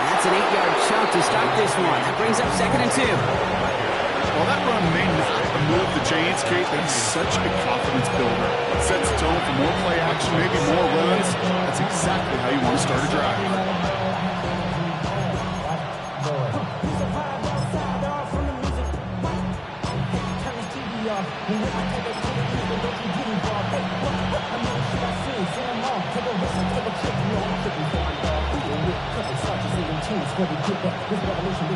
That's an 8-yard chunk to start this one. That brings up 2nd and 2. Well, that run may not move the chains, Kate, but it's such a confidence builder. It sets the tone for more play action, maybe more runs. That's exactly how you want to start a drive.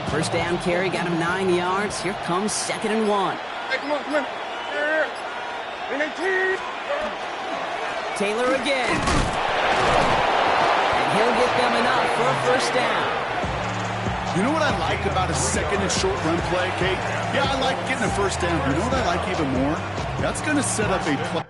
First down carry, got him 9 yards. Here comes 2nd and 1. Hey, come on. Here. Taylor again. And he'll get them enough for a first down. You know what I like about a 2nd and short run play, Kate? Yeah, I like getting a first down. You know what I like even more? That's going to set up a play.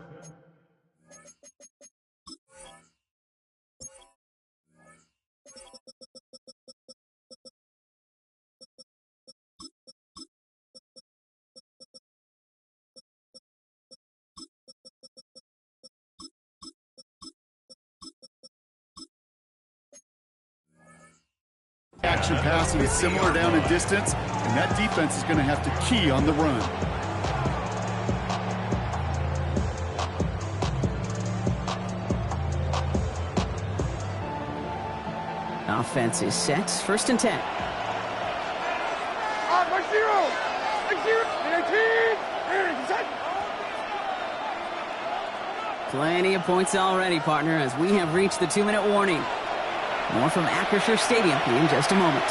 Action passing is similar down in distance, and that defense is going to have to key on the run. Offense is set, 1st and 10. Mark 0. 18. Plenty of points already, partner, as we have reached the 2-minute warning. More from Acrisure Stadium in just a moment.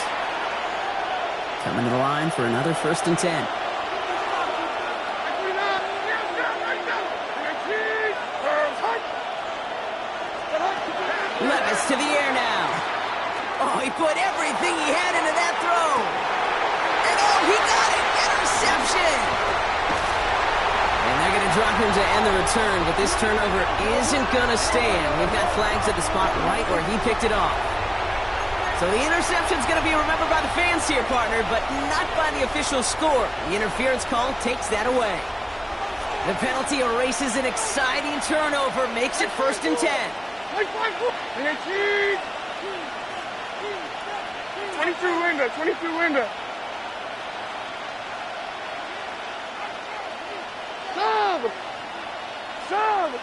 Coming to the line for another 1st and 10. Levis to the air now. Oh, he put everything he had into that throw. And oh, he got it. Interception. And they're going to drop him to end the return, but this turnover isn't going to stand. We've got flags at the spot right where he picked it off. So the interception's going to be remembered by the fans here, partner, but not by the official score. The interference call takes that away. The penalty erases an exciting turnover, makes it 1st and 10. 22 Linda. Shove!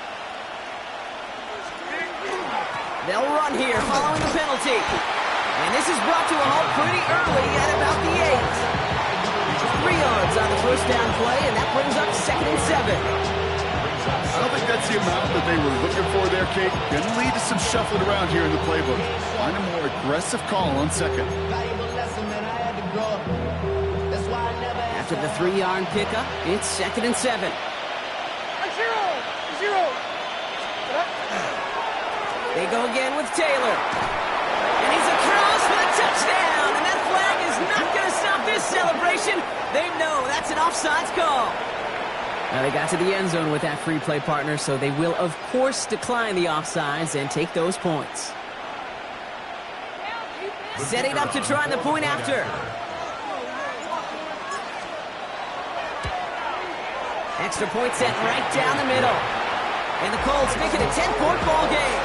They'll run here following the penalty. And this is brought to a halt pretty early at about the 8. 3 yards on the first down play, and that brings up 2nd and 7. I don't think that's the amount that they were looking for there, Kate. Going to lead to some shuffling around here in the playbook. Find a more aggressive call on 2nd. After the 3-yard pickup, it's 2nd and 7. Zero! They go again with Taylor. And he's across for the touchdown. And that flag is not going to stop this celebration. They know that's an offsides call. Now they got to the end zone with that free play partner, so they will, of course, decline the offsides and take those points. Setting up to try the point after. Extra point set right down the middle. And the Colts make it a 10-point ball game.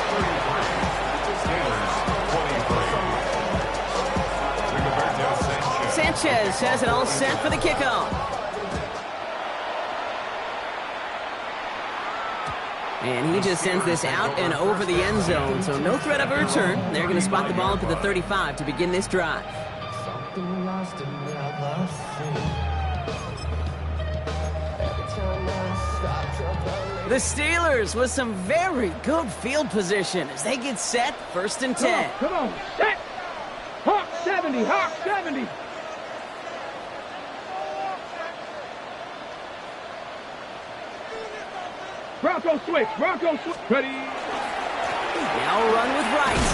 Sanchez has it all set for the kickoff. And he just sends this out and over the end zone, so no threat of a return. They're going to spot the ball up at the 35 to begin this drive. The Steelers with some very good field position as they get set, 1st and 10. Come on, set! Hawk 70, Hawk 70! Bronco switch, ready! Now run with Wright.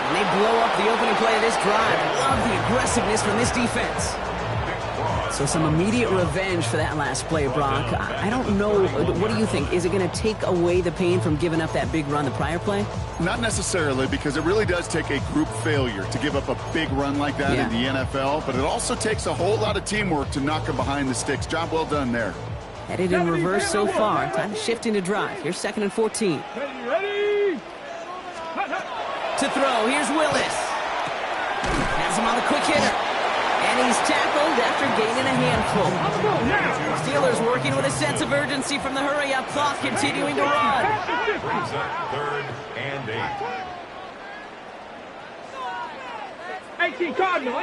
And they blow up the opening play of this drive. Love the aggressiveness from this defense. So some immediate revenge for that last play, Brock. I don't know. What do you think? Is it going to take away the pain from giving up that big run the prior play? Not necessarily, because it really does take a group failure to give up a big run like that in the NFL, but it also takes a whole lot of teamwork to knock them behind the sticks. Job well done there. Headed in reverse so far. Time to shift into drive. Here's 2nd and 14. Ready! To throw, here's Willis. Has him on the quick hitter. And he's tackled after gaining a handful. Steelers working with a sense of urgency from the hurry-up clock, continuing to run. Brings up 3rd and 8. 18 Cardinal.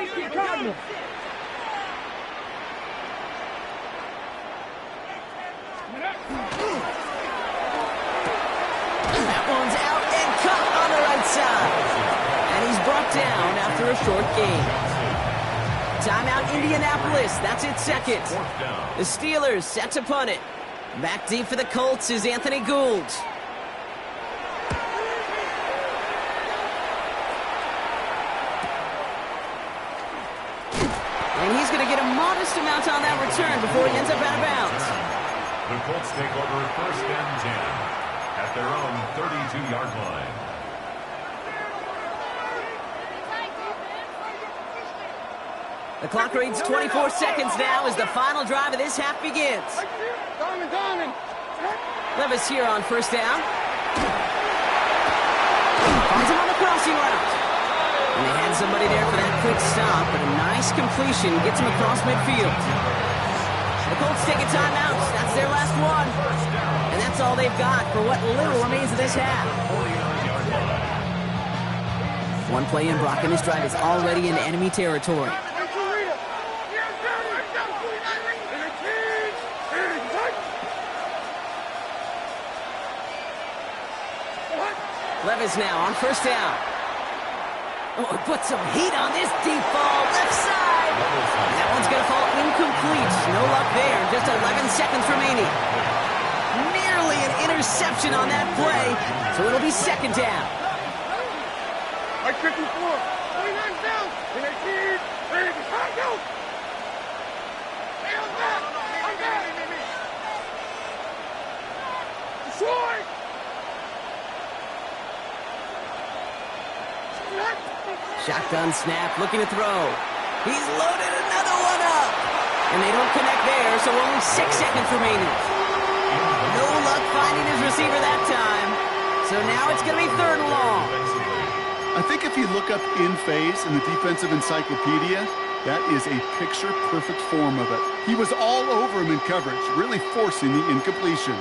That one's out and caught on the right side. And he's brought down after a short gain. Timeout Indianapolis. That's its 2nd. The Steelers set to punt it. Back deep for the Colts is Anthony Gould. And he's going to get a modest amount on that return before he ends up out of bounds. The Colts take over 1st and 10 at their own 32-yard line. The clock reads 24 seconds now as the final drive of this half begins. Diamond. Levis here on 1st down. Finds him on the crossing route. And they had somebody there for that quick stop, but a nice completion gets him across midfield. The Colts take a timeout. That's their last one. And that's all they've got for what little remains of this half. One play in, Brock, and this drive is already in enemy territory. Levis now on 1st down. Oh, put some heat on this deep ball, left side. That one's going to fall incomplete. No luck there, just 11 seconds remaining. Nearly an interception on that play, so it'll be 2nd down. Like 54, 29 down, and 18, ready to go. Hey, I'm back. Detroit. Shotgun snap, looking to throw. He's loaded another one up. And they don't connect there, so only 6 seconds remaining. No luck finding his receiver that time. So now it's going to be 3rd and long. I think if you look up in phase in the defensive encyclopedia, That is a picture-perfect form of it. He was all over him in coverage, really forcing the incompletion.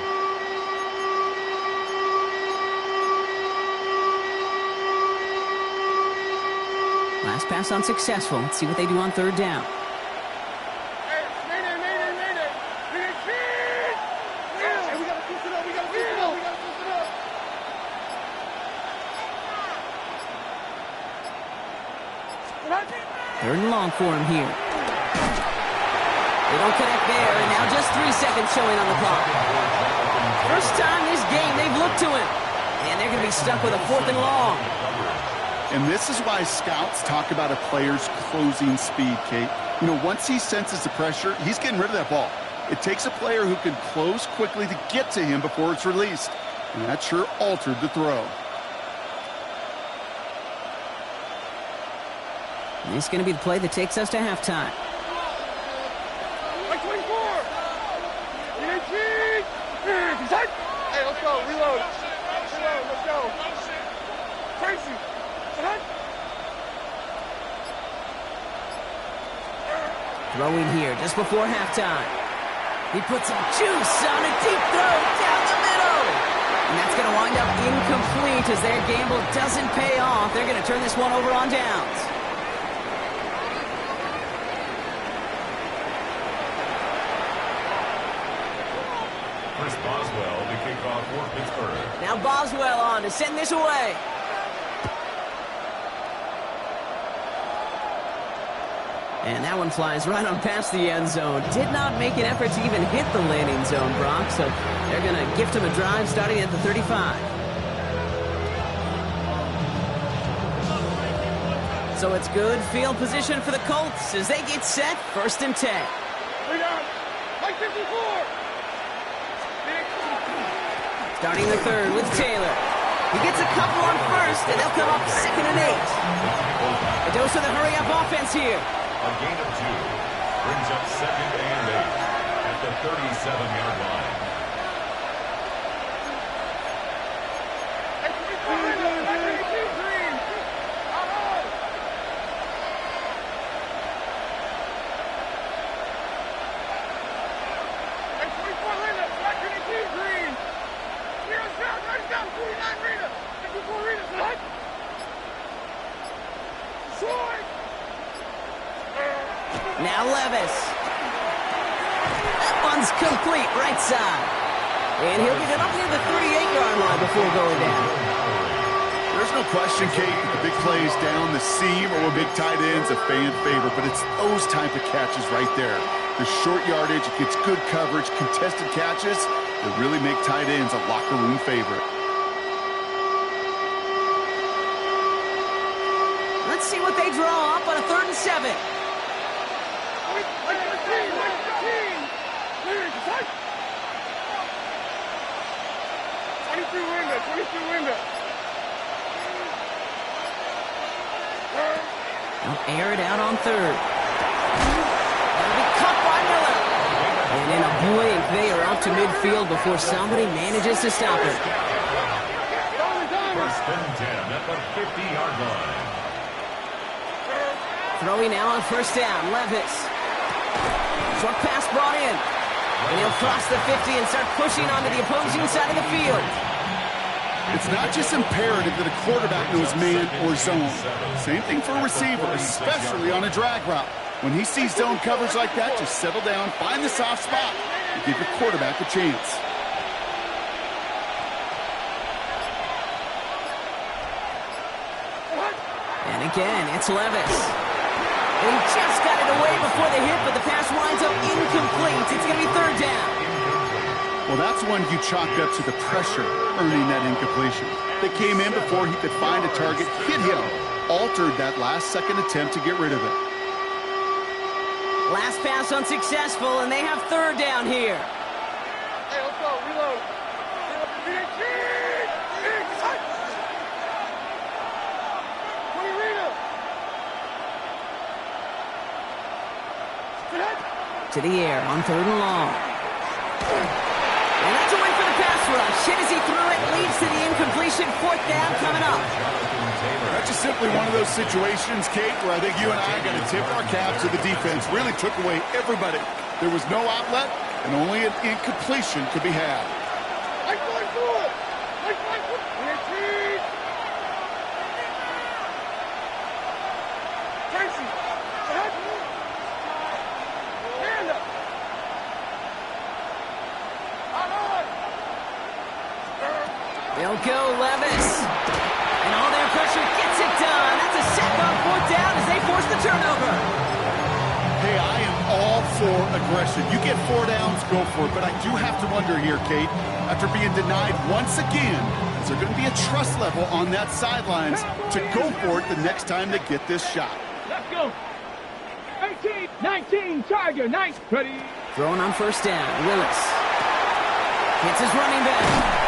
Last pass unsuccessful. Let's see what they do on third down. Third and long for him here. They don't connect there, and now just 3 seconds showing on the clock. First time this game they've looked to him, and they're going to be stuck with a 4th and long. And this is why scouts talk about a player's closing speed, Kate. You know, once he senses the pressure, he's getting rid of that ball. It takes a player who can close quickly to get to him before it's released. And that sure altered the throw. And this is going to be the play that takes us to halftime. Like 24! Hey, let's go. Reload. Let's go. Tracy. Throwing here just before halftime. He puts some juice on a deep throw down the middle. And that's going to wind up incomplete as their gamble doesn't pay off. They're going to turn this one over on downs. Chris Boswell to kick off for Pittsburgh. Now Boswell on to send this away. And that one flies right on past the end zone. Did not make an effort to even hit the landing zone, Brock. So they're going to gift him a drive starting at the 35. So it's good field position for the Colts as they get set, 1st and 10. Like 54! Starting the third with Taylor. He gets a couple on first, and they'll come up 2nd and 8. A dose of the hurry-up offense here. A gain of 2 brings up 2nd and 8 at the 37-yard line. Now Levis. That one's complete, right side. And he'll get it up near the 38-yard line before going down. There's no question, Kate, the big plays down the seam or big tight ends a fan favorite, but it's those type of catches right there. The short yardage, it gets good coverage, contested catches that really make tight ends a locker room favorite. Let's see what they draw up on a 3rd and 7. 22 window. They'll air it out on 3rd. That'll be caught by Miller. And in a blink, they are out to midfield before somebody manages to stop it. 1st and 10 at the 50-yard line. Throwing now on 1st down, Levis. Short pass brought in. And he'll cross the 50 and start pushing onto the opposing side of the field. It's not just imperative that a quarterback knows man or zone. Same thing for a receiver, especially on a drag route. When he sees zone coverage like that, just settle down, find the soft spot, and give your quarterback a chance. And again, it's Levis. And he just got it away before the hit, but the pass winds up incomplete. It's going to be 3rd down. Well, that's one you chalk up to the pressure earning that incompletion. They came in before he could find a target, hit him, altered that last-second attempt to get rid of it. Last pass unsuccessful, and they have 3rd down here. Hey, let's go. Reload. To the air on 3rd and long. And that's away for the pass rush. Hit as he threw it, leads to the incompletion. 4th down coming up. That's just simply one of those situations, Kate, where I think you and I got to tip our caps to the defense. Really took away everybody. There was no outlet, and only an incompletion could be had. They'll go Levis. And all their pressure gets it done. That's a sack on 4th down as they force the turnover. Hey, I am all for aggression. You get 4 downs, go for it. But I do have to wonder here, Kate, after being denied once again, is there going to be a trust level on that sidelines to go for it the next time they get this shot? Let's go. 18, 19, Tiger, nice. Ready. Throwing on 1st down, Willis. Hits his running back.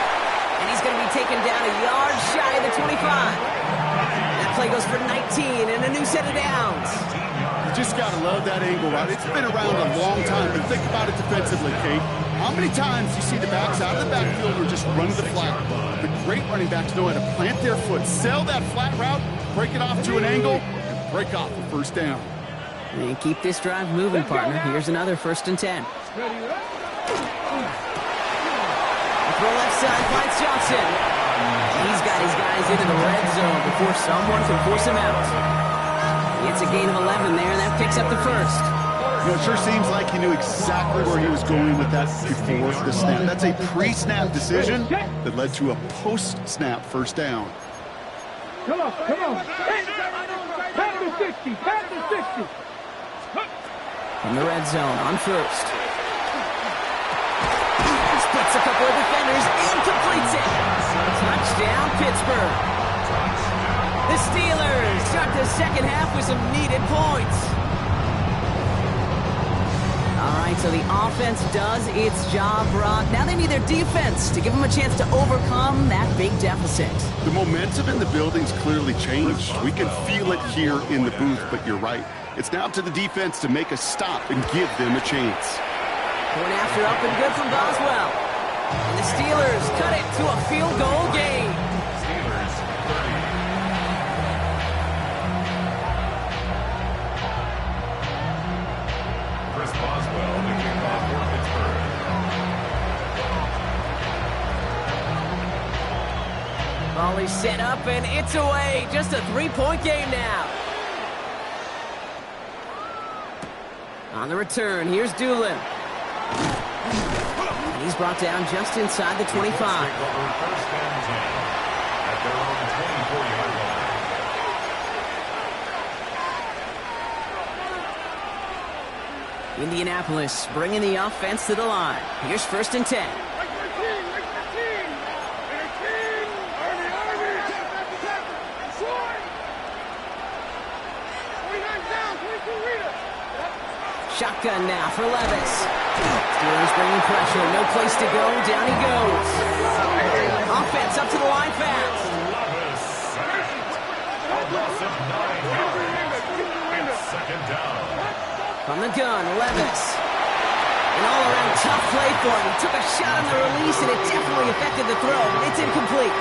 And he's going to be taken down a yard shy of the 25. That play goes for 19 and a new set of downs. You just got to love that angle route. It's been around a long time, but think about it defensively, Kate. How many times do you see the backs out of the backfield or just run to the flat? The great running backs know how to plant their foot, sell that flat route, break it off to an angle, and break off the 1st down. And keep this drive moving, partner. Here's another 1st and 10. Throw left side, finds Johnson. He's got his guys into the red zone before someone can force him out. It's a gain of 11 there, and that picks up the 1st. You know, it sure seems like he knew exactly where he was going with that before the snap. That's a pre-snap decision that led to a post-snap 1st down. Come on, come on. Pat the 60, pat the 60. From the red zone on 1st. Splits a couple of defenders and completes it. Touchdown, Pittsburgh. The Steelers start the 2nd half with some needed points. All right, so the offense does its job, Rod. Now they need their defense to give them a chance to overcome that big deficit. The momentum in the building's clearly changed. We can feel it here in the booth, but you're right. It's now to the defense to make a stop and give them a chance. Point after up and good from Boswell. And the Steelers cut it to a field goal game. Steelers 30. Chris Boswell, the kickoff for Pittsburgh. Volley set up and it's away. Just a 3-point game now. On the return, here's Doolin. He's brought down just inside the 25. 1st and 10 at their own 24-yard line. Indianapolis bringing the offense to the line. Here's 1st and 10. Shotgun now for Levis. Steelers bringing pressure. No place to go. Down he goes. Offense up to the line fast. Levis. A loss of 9 yards. It's 2nd down. From the gun, Levis. An all-around tough play for him. He took a shot on the release, and it definitely affected the throw. It's incomplete.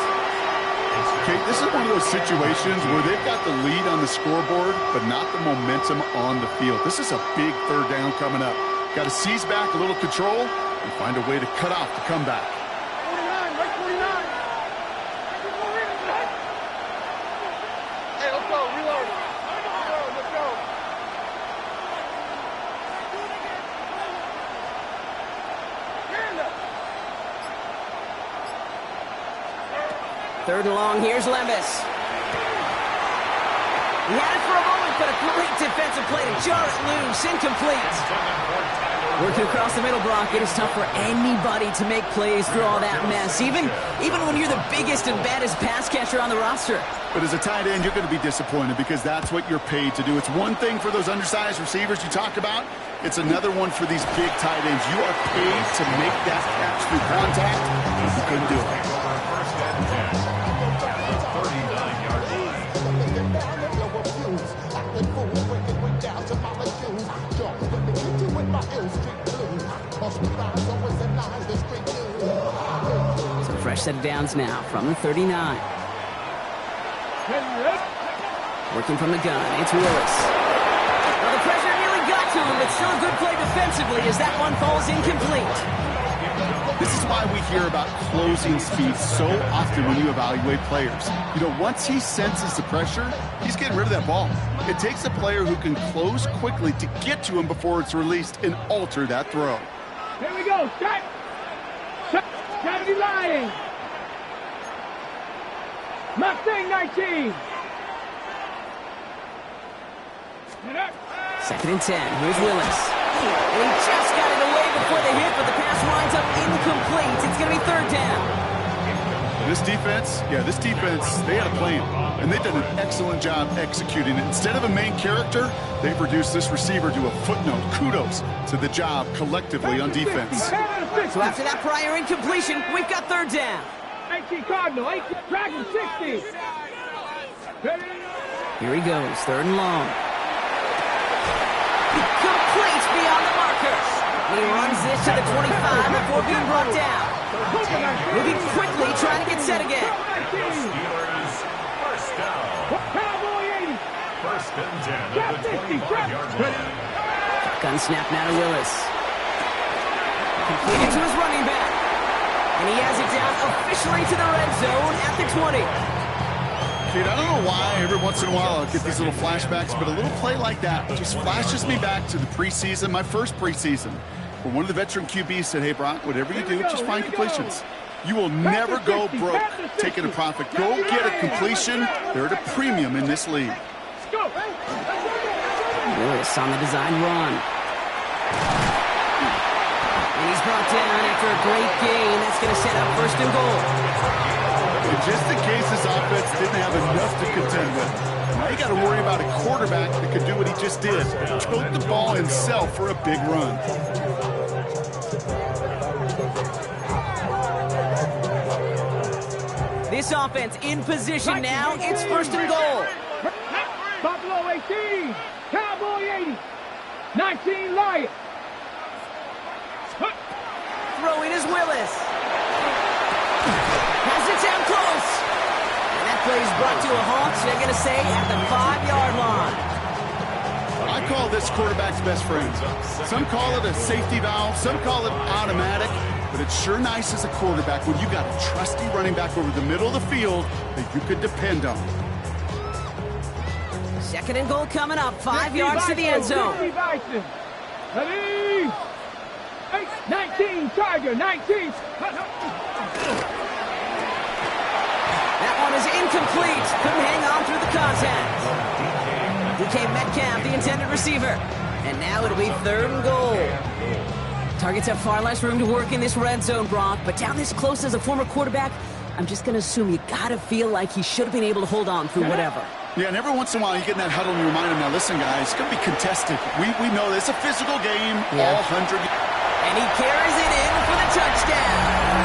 Kate, this is one of those situations where they've got the lead on the scoreboard, but not the momentum on the field. This is a big 3rd down coming up. Got to seize back a little control and find a way to cut off the comeback. 49, right 49. Hey, let's go, reload. Let's go. Third and long, here's Levis. He had it for a moment, but a great defensive play to jar it loose, incomplete. Working across the middle, Brock, it is tough for anybody to make plays through all that mess, even when you're the biggest and baddest pass catcher on the roster. But as a tight end, you're going to be disappointed because that's what you're paid to do. It's one thing for those undersized receivers you talk about. It's another one for these big tight ends. You are paid to make that catch through contact. You couldn't do it. 1st and 10 at the 39-yard line. Fresh set of downs now from the 39. Working from the gun, it's Willis. Well, the pressure nearly got to him, but still a good play defensively as that one falls incomplete. This is why we hear about closing speed so often when you evaluate players. You know, once he senses the pressure, he's getting rid of that ball. It takes a player who can close quickly to get to him before it's released and alter that throw. Here we go. Shot. Gravity lying. Mustang 19. Second and 10. Here's Willis. And he just got it away before the hit, but the pass winds up incomplete. It's going to be third down. This defense, they had a plan, and they've done an excellent job executing it. Instead of a main character, they've reduced this receiver to a footnote. Kudos to the job collectively on defense. So after that prior incompletion, we've got third down. 18 Cardinal, 18 Dragon 60. Here he goes, third and long. Complete beyond the marker. He runs this to the 25 before being brought down. Moving quickly, trying to get set again. Steelers, first down. Cowboy 80. First and 10 at the 25-yard line. Gun snap now to Willis. Completed to his running back. And he has it down officially to the red zone at the 20. Kid, I don't know why every once in a while I'll get these little flashbacks, but a little play like that just flashes me back to the preseason, my first preseason, where one of the veteran QBs said, hey, Brock, whatever you do, just find completions. You will never go broke taking a profit. Go get a completion. They're at a premium in this league. Willis on the design run. And he's brought down after a great gain. That's going to set up first and goal. And just in case this offense didn't have enough to contend with, now you got to worry about a quarterback that could do what he just did. Tote the ball himself for a big run. This offense in position now. It's first and goal. Buffalo 18. Cowboy 80. 19 Lion. Throwing is Willis. Has it down close. And that play is brought to a halt, so they're going to say at the 5-yard line. I call this quarterback's best friend. Some call it a safety valve. Some call it automatic. But it's sure nice as a quarterback when you got a trusty running back over the middle of the field that you could depend on. Second and goal coming up. 5 yards to the end zone. 19, Tiger, 19. That one is incomplete. Couldn't hang on through the contact. DK Metcalf, the intended receiver. And now it'll be third and goal. Targets have far less room to work in this red zone, Brock. But down this close as a former quarterback, I'm just going to assume you got to feel like he should have been able to hold on through whatever. Yeah, and every once in a while you get in that huddle and you remind him, now listen, guys, it's going to be contested. We know this. It's a physical game, all 100. And he carries it in for the touchdown.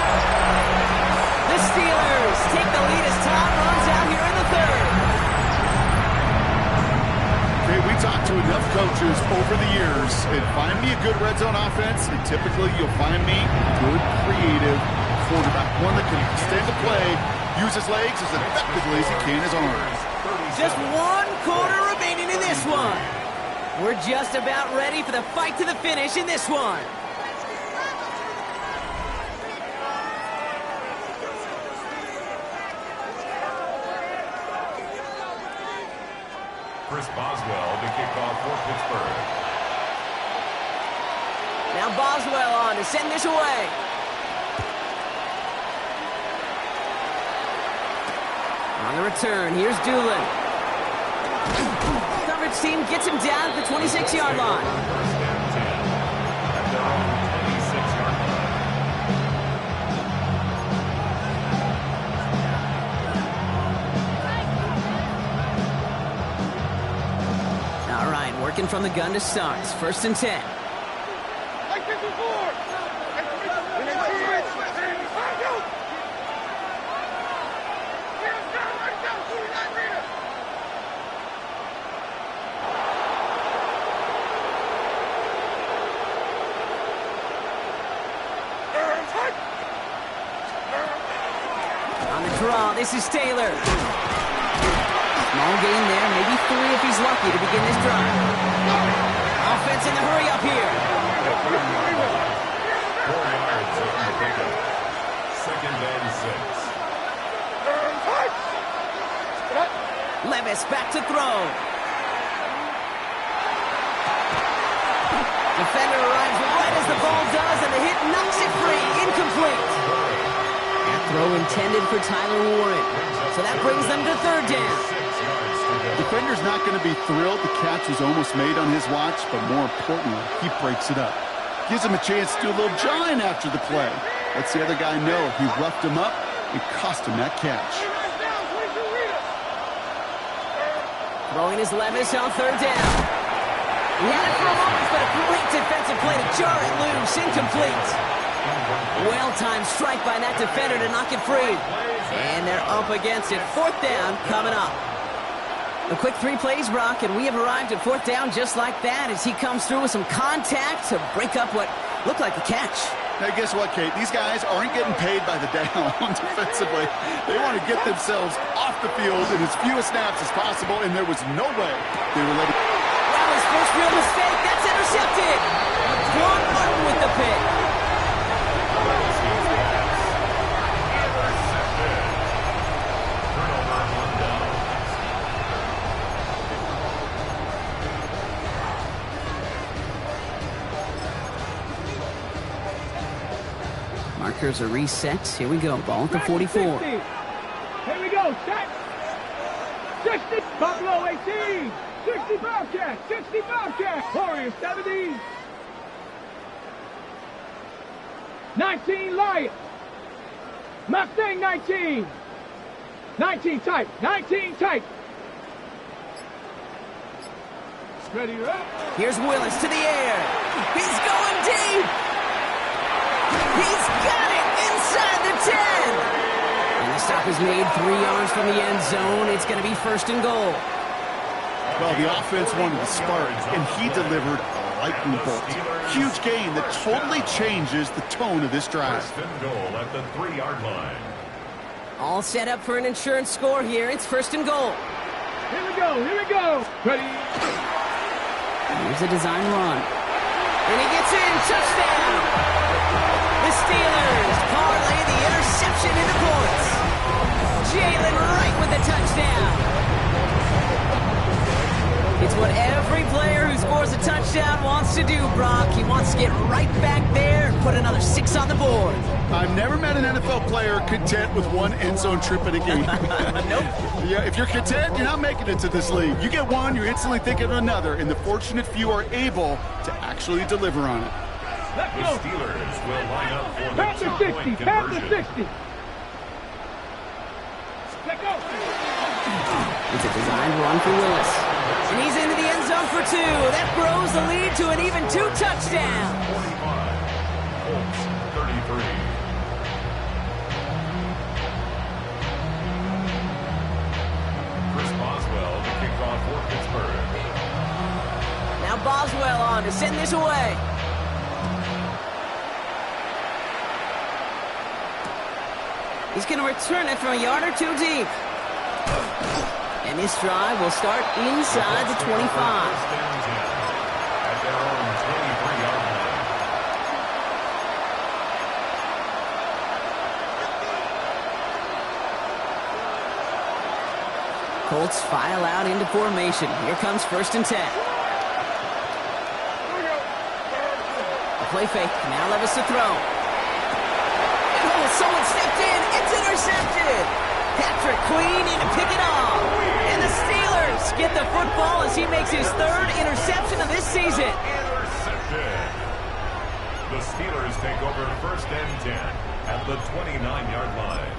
The Steelers take the lead as Tom runs out here in the third. Okay, we talked to enough coaches over the years, and find me a good red zone offense, and typically you'll find me a good, creative quarterback, one that can extend the play, use his legs as effectively as he can his arms. Just 1 quarter remaining in this one. We're just about ready for the fight to the finish in this one. Chris Boswell to kick off for Pittsburgh. Now Boswell on to send this away. On the return, here's Doolin. Coverage team gets him down at the 26-yard line. At their own 26-yard line. All right, working from the gun to start. First and 10. Like 54. football. This is Taylor. Small gain there, maybe 3 if he's lucky to begin this drive. Offense in the hurry up here. 4 yards on the pickup. 2nd and 6. Levis back to throw. Defender arrives right as the ball does, and the hit knocks it free. Incomplete. That throw intended for Tyler Warren. So that brings them to 3rd down. Defender's not going to be thrilled the catch was almost made on his watch, but more importantly, he breaks it up. Gives him a chance to do a little jawing after the play. Lets the other guy know he roughed him up and cost him that catch. Throwing his Levis on 3rd down. He had it for a moment, but a great defensive play to jar it loose. Incomplete. Well-timed strike by that defender to knock it free. And they're up against it. 4th down coming up. A quick 3 plays, Brock, and we have arrived at 4th down just like that as he comes through with some contact to break up what looked like a catch. Now, guess what, Kate? These guys aren't getting paid by the down defensively. They want to get themselves off the field in as few snaps as possible, and there was no way they were letting... Wow, his first real mistake. That's intercepted. Quan Martin with the pick. Markers are reset. Here we go. Ball at the 44. Here we go. Set. 60. Buffalo 18. 60 Bobcats. 60 Bobcats. Warriors 70. 19 Lions. Mustang 19. 19 tight. 19 tight. Ready up. Here's Willis to the air. He's going deep. He's got it inside the 10. And the stop is made 3 yards from the end zone. It's going to be 1st and goal. Well, the offense wanted to spark, and he delivered a lightning bolt. Huge gain that totally changes the tone of this drive. 1st and goal at the 3-yard line. All set up for an insurance score here. It's 1st and goal. Here we go. Here we go. Ready. Here's a design run. And he gets in. Touchdown. The Steelers parlay the interception into points. Jalen Wright with the touchdown. It's what every player who scores a touchdown wants to do, Brock. He wants to get right back there and put another 6 on the board. I've never met an NFL player content with 1 end zone trip in a game. Nope. Yeah, if you're content, you're not making it to this league. You get one, you're instantly thinking of another, and the fortunate few are able to actually deliver on it. The Steelers will line up for the Panther 60. Panther 60. Let go. It's a designed run for Willis. And he's into the end zone for 2. That grows the lead to an even 2 touchdowns. 45. Colts 33. Chris Boswell to kick off for Pittsburgh. Now Boswell on to send this away. He's going to return it from a yard or 2 deep. And this drive will start inside the 25. At their own 23-yard line. Colts file out into formation. Here comes 1st and 10. The play fake. Now Levis to throw. Oh, someone stepped in. It's intercepted. Patrick Queen in to pick it off. And the Steelers get the football as he makes his 3rd interception of this season. Intercepted. The Steelers take over 1st and 10 at the 29-yard line.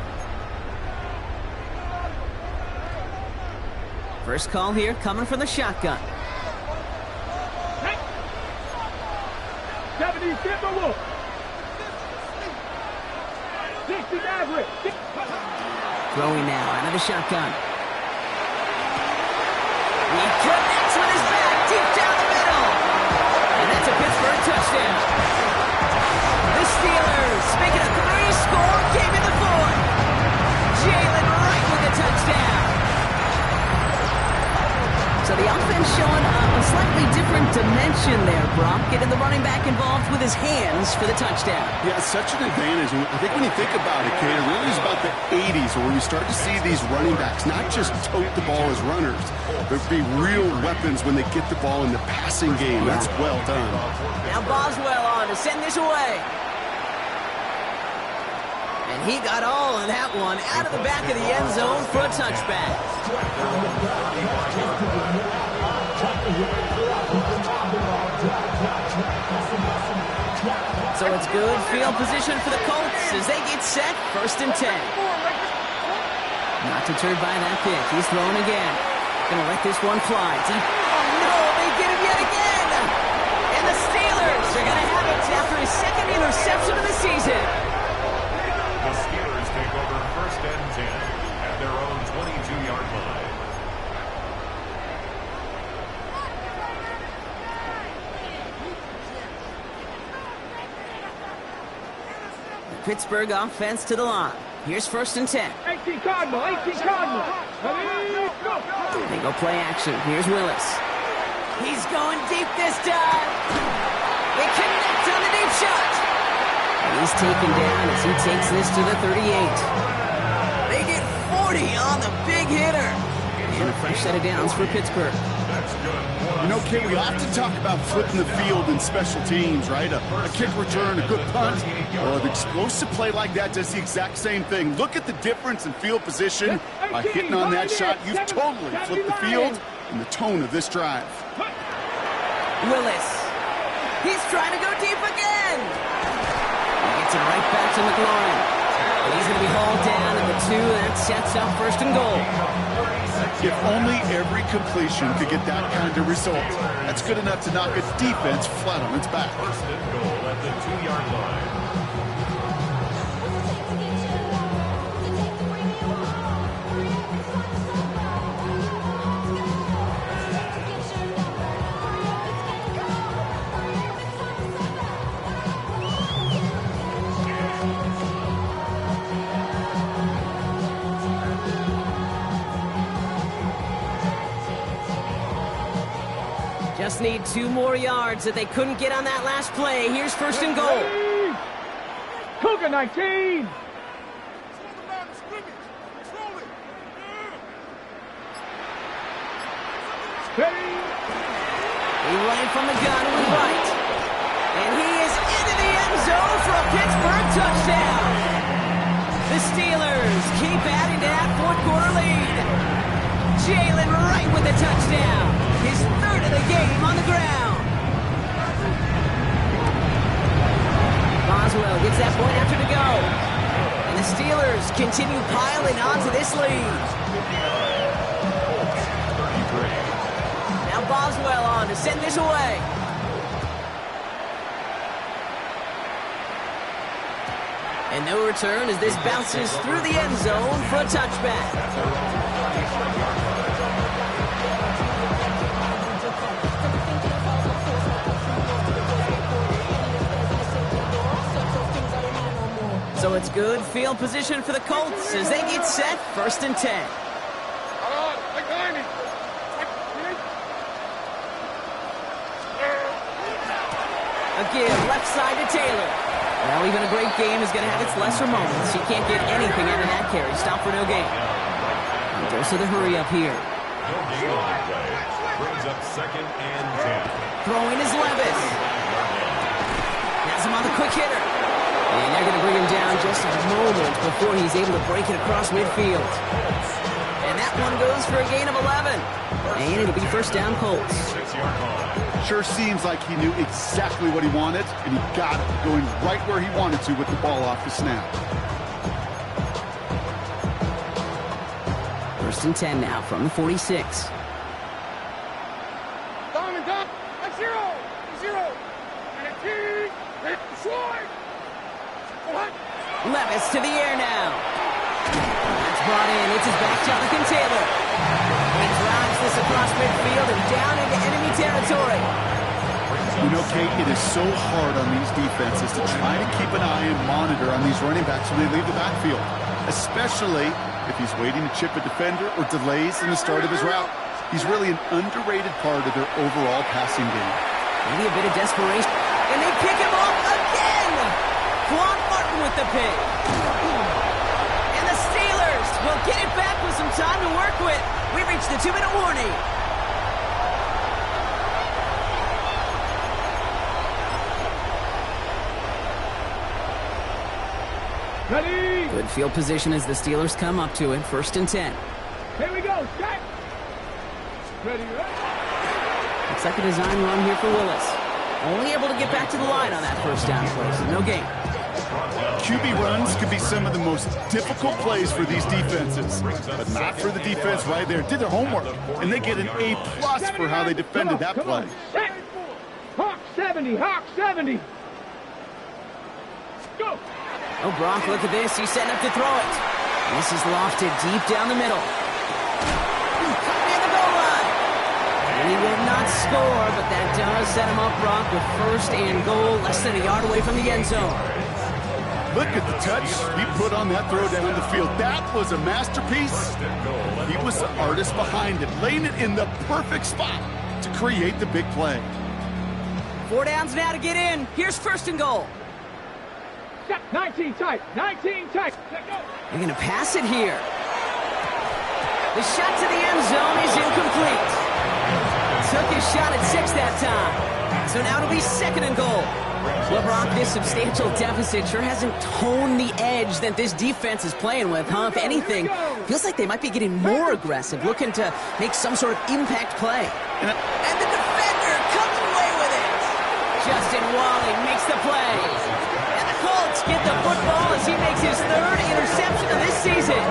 First call here coming from the shotgun. 70 Timberwolves. 60 Maverick. Throwing now out of the shotgun. He connects with his back deep down the middle. And that's a Pittsburgh touchdown. The Steelers making a 3-score game in the 4th. Jalen showing a slightly different dimension there, Brock, getting the running back involved with his hands for the touchdown. Yeah, it's such an advantage. And I think when you think about it, Kate, it really is about the 80s where you start to see these running backs not just tote the ball as runners, but be real weapons when they get the ball in the passing game. That's well done. Now Boswell on to send this away. And he got all of that one out of the back of the end zone for a touchback. So it's good field position for the Colts as they get set, 1st and 10. Not deterred by that pick. He's throwing again. Gonna let this one fly. Deep. Oh no, they get him yet again! And the Steelers are gonna have it after his 2nd interception of the season. The Steelers take over 1st and 10 at their own 22-yard line. Pittsburgh offense to the line. Here's 1st and 10. 18 Cardinal, 18 Cardinal. They go play action. Here's Willis. He's going deep this time. They connect on the deep shot. And he's taken down as he takes this to the 38. They get 40 on the big hitter. And a fresh set of downs for Pittsburgh. That's good. You know, Kate, we often talk about flipping the field in special teams, right? A kick return, a good punt. Well, an explosive play like that does the exact same thing. Look at the difference in field position. By hitting on that shot, you've totally flipped the field and the tone of this drive. Willis. He's trying to go deep again. He gets it right back to McLaurin. And he's going to be hauled down in the 2. That sets up 1st and goal. If only every completion could get that kind of result. That's good enough to knock a defense flat on its back. 1st and goal at the 2-yard line. Just need 2 more yards that they couldn't get on that last play. Here's 1st and goal. Cougar 19. He ran from the gun with Wright. And he is into the end zone for a Pittsburgh touchdown. The Steelers keep adding to that 4th quarter lead. Jalen Wright with the touchdown. His 3rd of the game on the ground. Boswell gets that point after to go. And the Steelers continue piling onto this lead. Now Boswell on to send this away. And no return as this bounces through the end zone for a touchback. So it's good field position for the Colts as they get set, 1st and 10. Again, left side to Taylor. Well, even a great game is going to have its lesser moments. He can't get anything out of that carry. Stop for no gain. Dose of the hurry up here. No gain on the play. Brings up 2nd and 10. Throwing is Levis. Has him on the quick hitter. And they're going to bring him down just a moment before he's able to break it across midfield. And that one goes for a gain of 11. And it'll be 1st down Colts. 6-yard line. Sure seems like he knew exactly what he wanted, and he got it, going right where he wanted to with the ball off the snap. 1st and 10 now from the 46. Levis to the air now. That's brought in. It's his back, Jonathan Taylor. He drives this across midfield and down into enemy territory. You know, Kate, it is so hard on these defenses to try to keep an eye and monitor on these running backs when they leave the backfield, especially if he's waiting to chip a defender or delays in the start of his route. He's really an underrated part of their overall passing game. Maybe a bit of desperation. And they pick him off again! Quan Martin with the pick. And the Steelers will get it back with some time to work with. We reached the 2-minute warning. Ready? Good field position as the Steelers come up to it. 1st and 10. Here we go. Set. Ready, Looks like a design run here for Willis. Only able to get back to the line on that 1st down play, so no gain. QB runs could be some of the most difficult plays for these defenses, but not for the defense right there. Did their homework, and they get an A+ for how they defended that play. Set. Hawk 70. Hawk 70. Go. Oh, Brock, look at this. He's setting up to throw it. And this is lofted deep down the middle. Near the goal line. And he will not score, but that does set him up, Brock, with 1st and goal, less than a yard away from the end zone. Look at the touch he put on that throw down the field. That was a masterpiece. He was the artist behind it, laying it in the perfect spot to create the big play. 4 downs now to get in. Here's 1st and goal. 19 tight. 19 tight. Let go. They're going to pass it here. The shot to the end zone is incomplete. Took his shot at 6 that time. So now it'll be 2nd and goal. Well, Brock, this substantial deficit sure hasn't toned the edge that this defense is playing with, huh? If anything, feels like they might be getting more aggressive, looking to make some sort of impact play. And the defender comes away with it. Justin Wally makes the play. And the Colts get the football as he makes his 3rd interception of this season.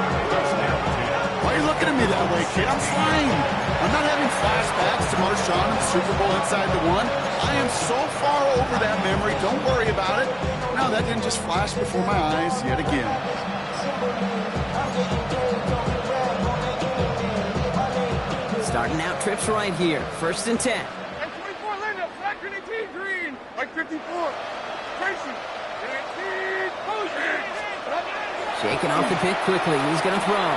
Why are you looking at me that way, kid? I'm fine. I'm not having flashbacks to Marshawn and Super Bowl inside the 1. I am so far over that memory. Don't worry about it. No, that didn't just flash before my eyes yet again. Starting out trips right here. 1st and 10. And 24 Linda. Black 18 green. Like 54. Tracy. 18 motion. Shaking off the pick quickly. He's going to throw.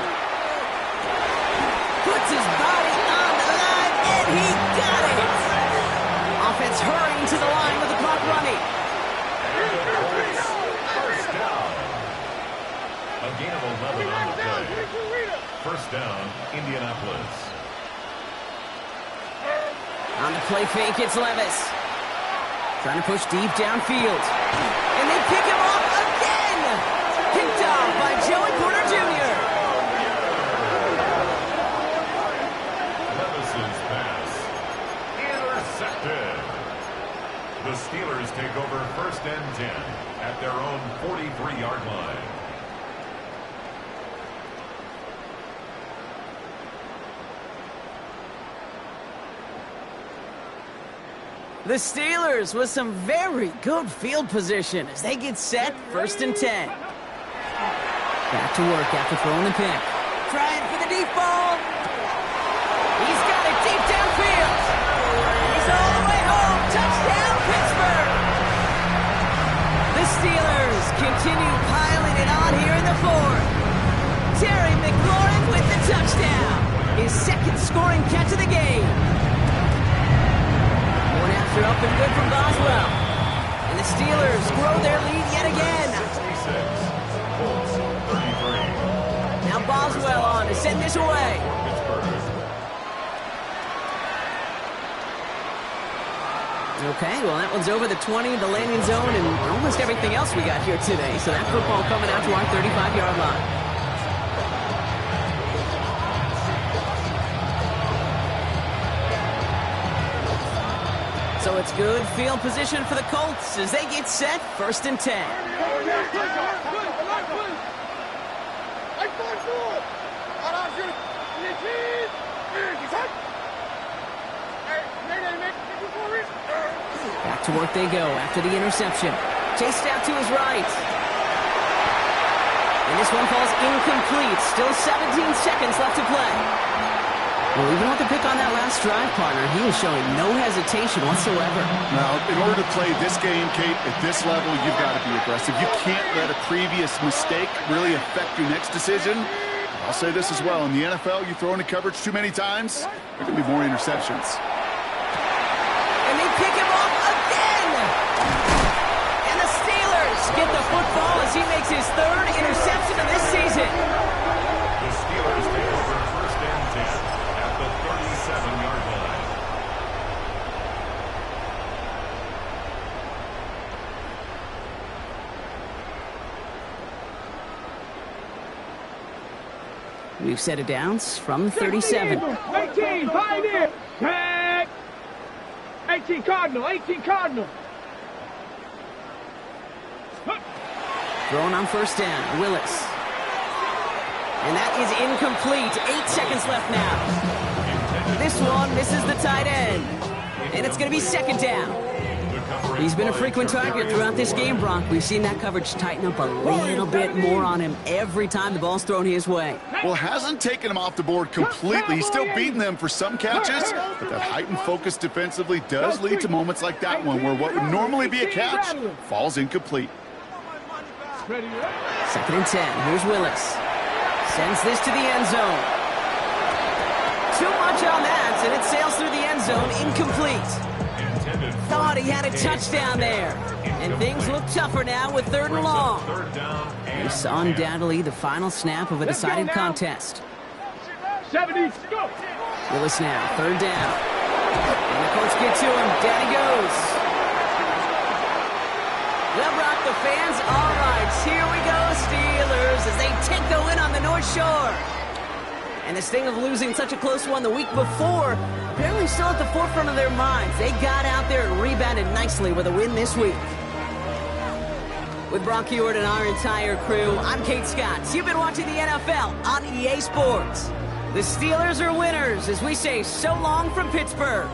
Puts his body on the line, and he got it. Offense hurrying to the line with the clock running. First down. A gain of 11 on the play. 1st down, Indianapolis. On the play fake, it's Levis. Trying to push deep downfield. And they pick him off again. Picked off by Joey Porter Jr. Levis's pass. Intercepted. The Steelers take over 1st and 10 at their own 43-yard line. The Steelers with some very good field position as they get set. 1st and 10. Back to work after throwing the pick. Trying for the deep ball. He's got it deep downfield. He's all the way home. Touchdown, Pittsburgh. The Steelers continue piling it on here in the 4th. Terry McLaurin with the touchdown. His 2nd scoring catch of the game. One after up and good from Boswell. And the Steelers grow their lead yet again. 66, Colts 33. Now Boswell on to send this away. Okay, well that one's over the 20, the landing zone, and almost everything else we got here today. So that football coming out to our 35-yard line. So it's good field position for the Colts as they get set. 1st and 10. Back to work they go after the interception. Chased out to his right. And this one falls incomplete. Still 17 seconds left to play. Well, even with the pick on that last drive, partner, he was showing no hesitation whatsoever. Now, in order to play this game, Kate, at this level, you've got to be aggressive. You can't let a previous mistake really affect your next decision. I'll say this as well. In the NFL, you throw into coverage too many times, there can be more interceptions. And they pick him off again. And the Steelers get the football as he makes his third interception of this season. The Steelers take over first and 10 at the 37-yard line. We've set it downs from 37. 18, Pioneer. 10. 18 Cardinal, 18 Cardinal. Throwing on first down, Willis. And that is incomplete. 8 seconds left now. This one misses the tight end. And it's going to be second down. He's been a frequent target throughout this game, Brock. We've seen that coverage tighten up a little bit more on him every time the ball's thrown his way. Well, hasn't taken him off the board completely. He's still beating them for some catches, but that heightened focus defensively does lead to moments like that one where what would normally be a catch falls incomplete. Second and 10. Here's Willis. Sends this to the end zone. Too much on that, and it sails through the end zone, incomplete. Thought he had a touchdown there. And things look tougher now with 3rd and long. This undoubtedly the final snap of a decided contest. 70, go. Willis now, 3rd down. And the Colts get to him. Down he goes. Well, Brock, the fans, all right, here we go, Steelers, as they take the win on the North Shore. And the sting of losing such a close one the week before, apparently still at the forefront of their minds. They got out there and rebounded nicely with a win this week. With Brock Huard and our entire crew, I'm Kate Scott. You've been watching the NFL on EA Sports. The Steelers are winners as we say so long from Pittsburgh.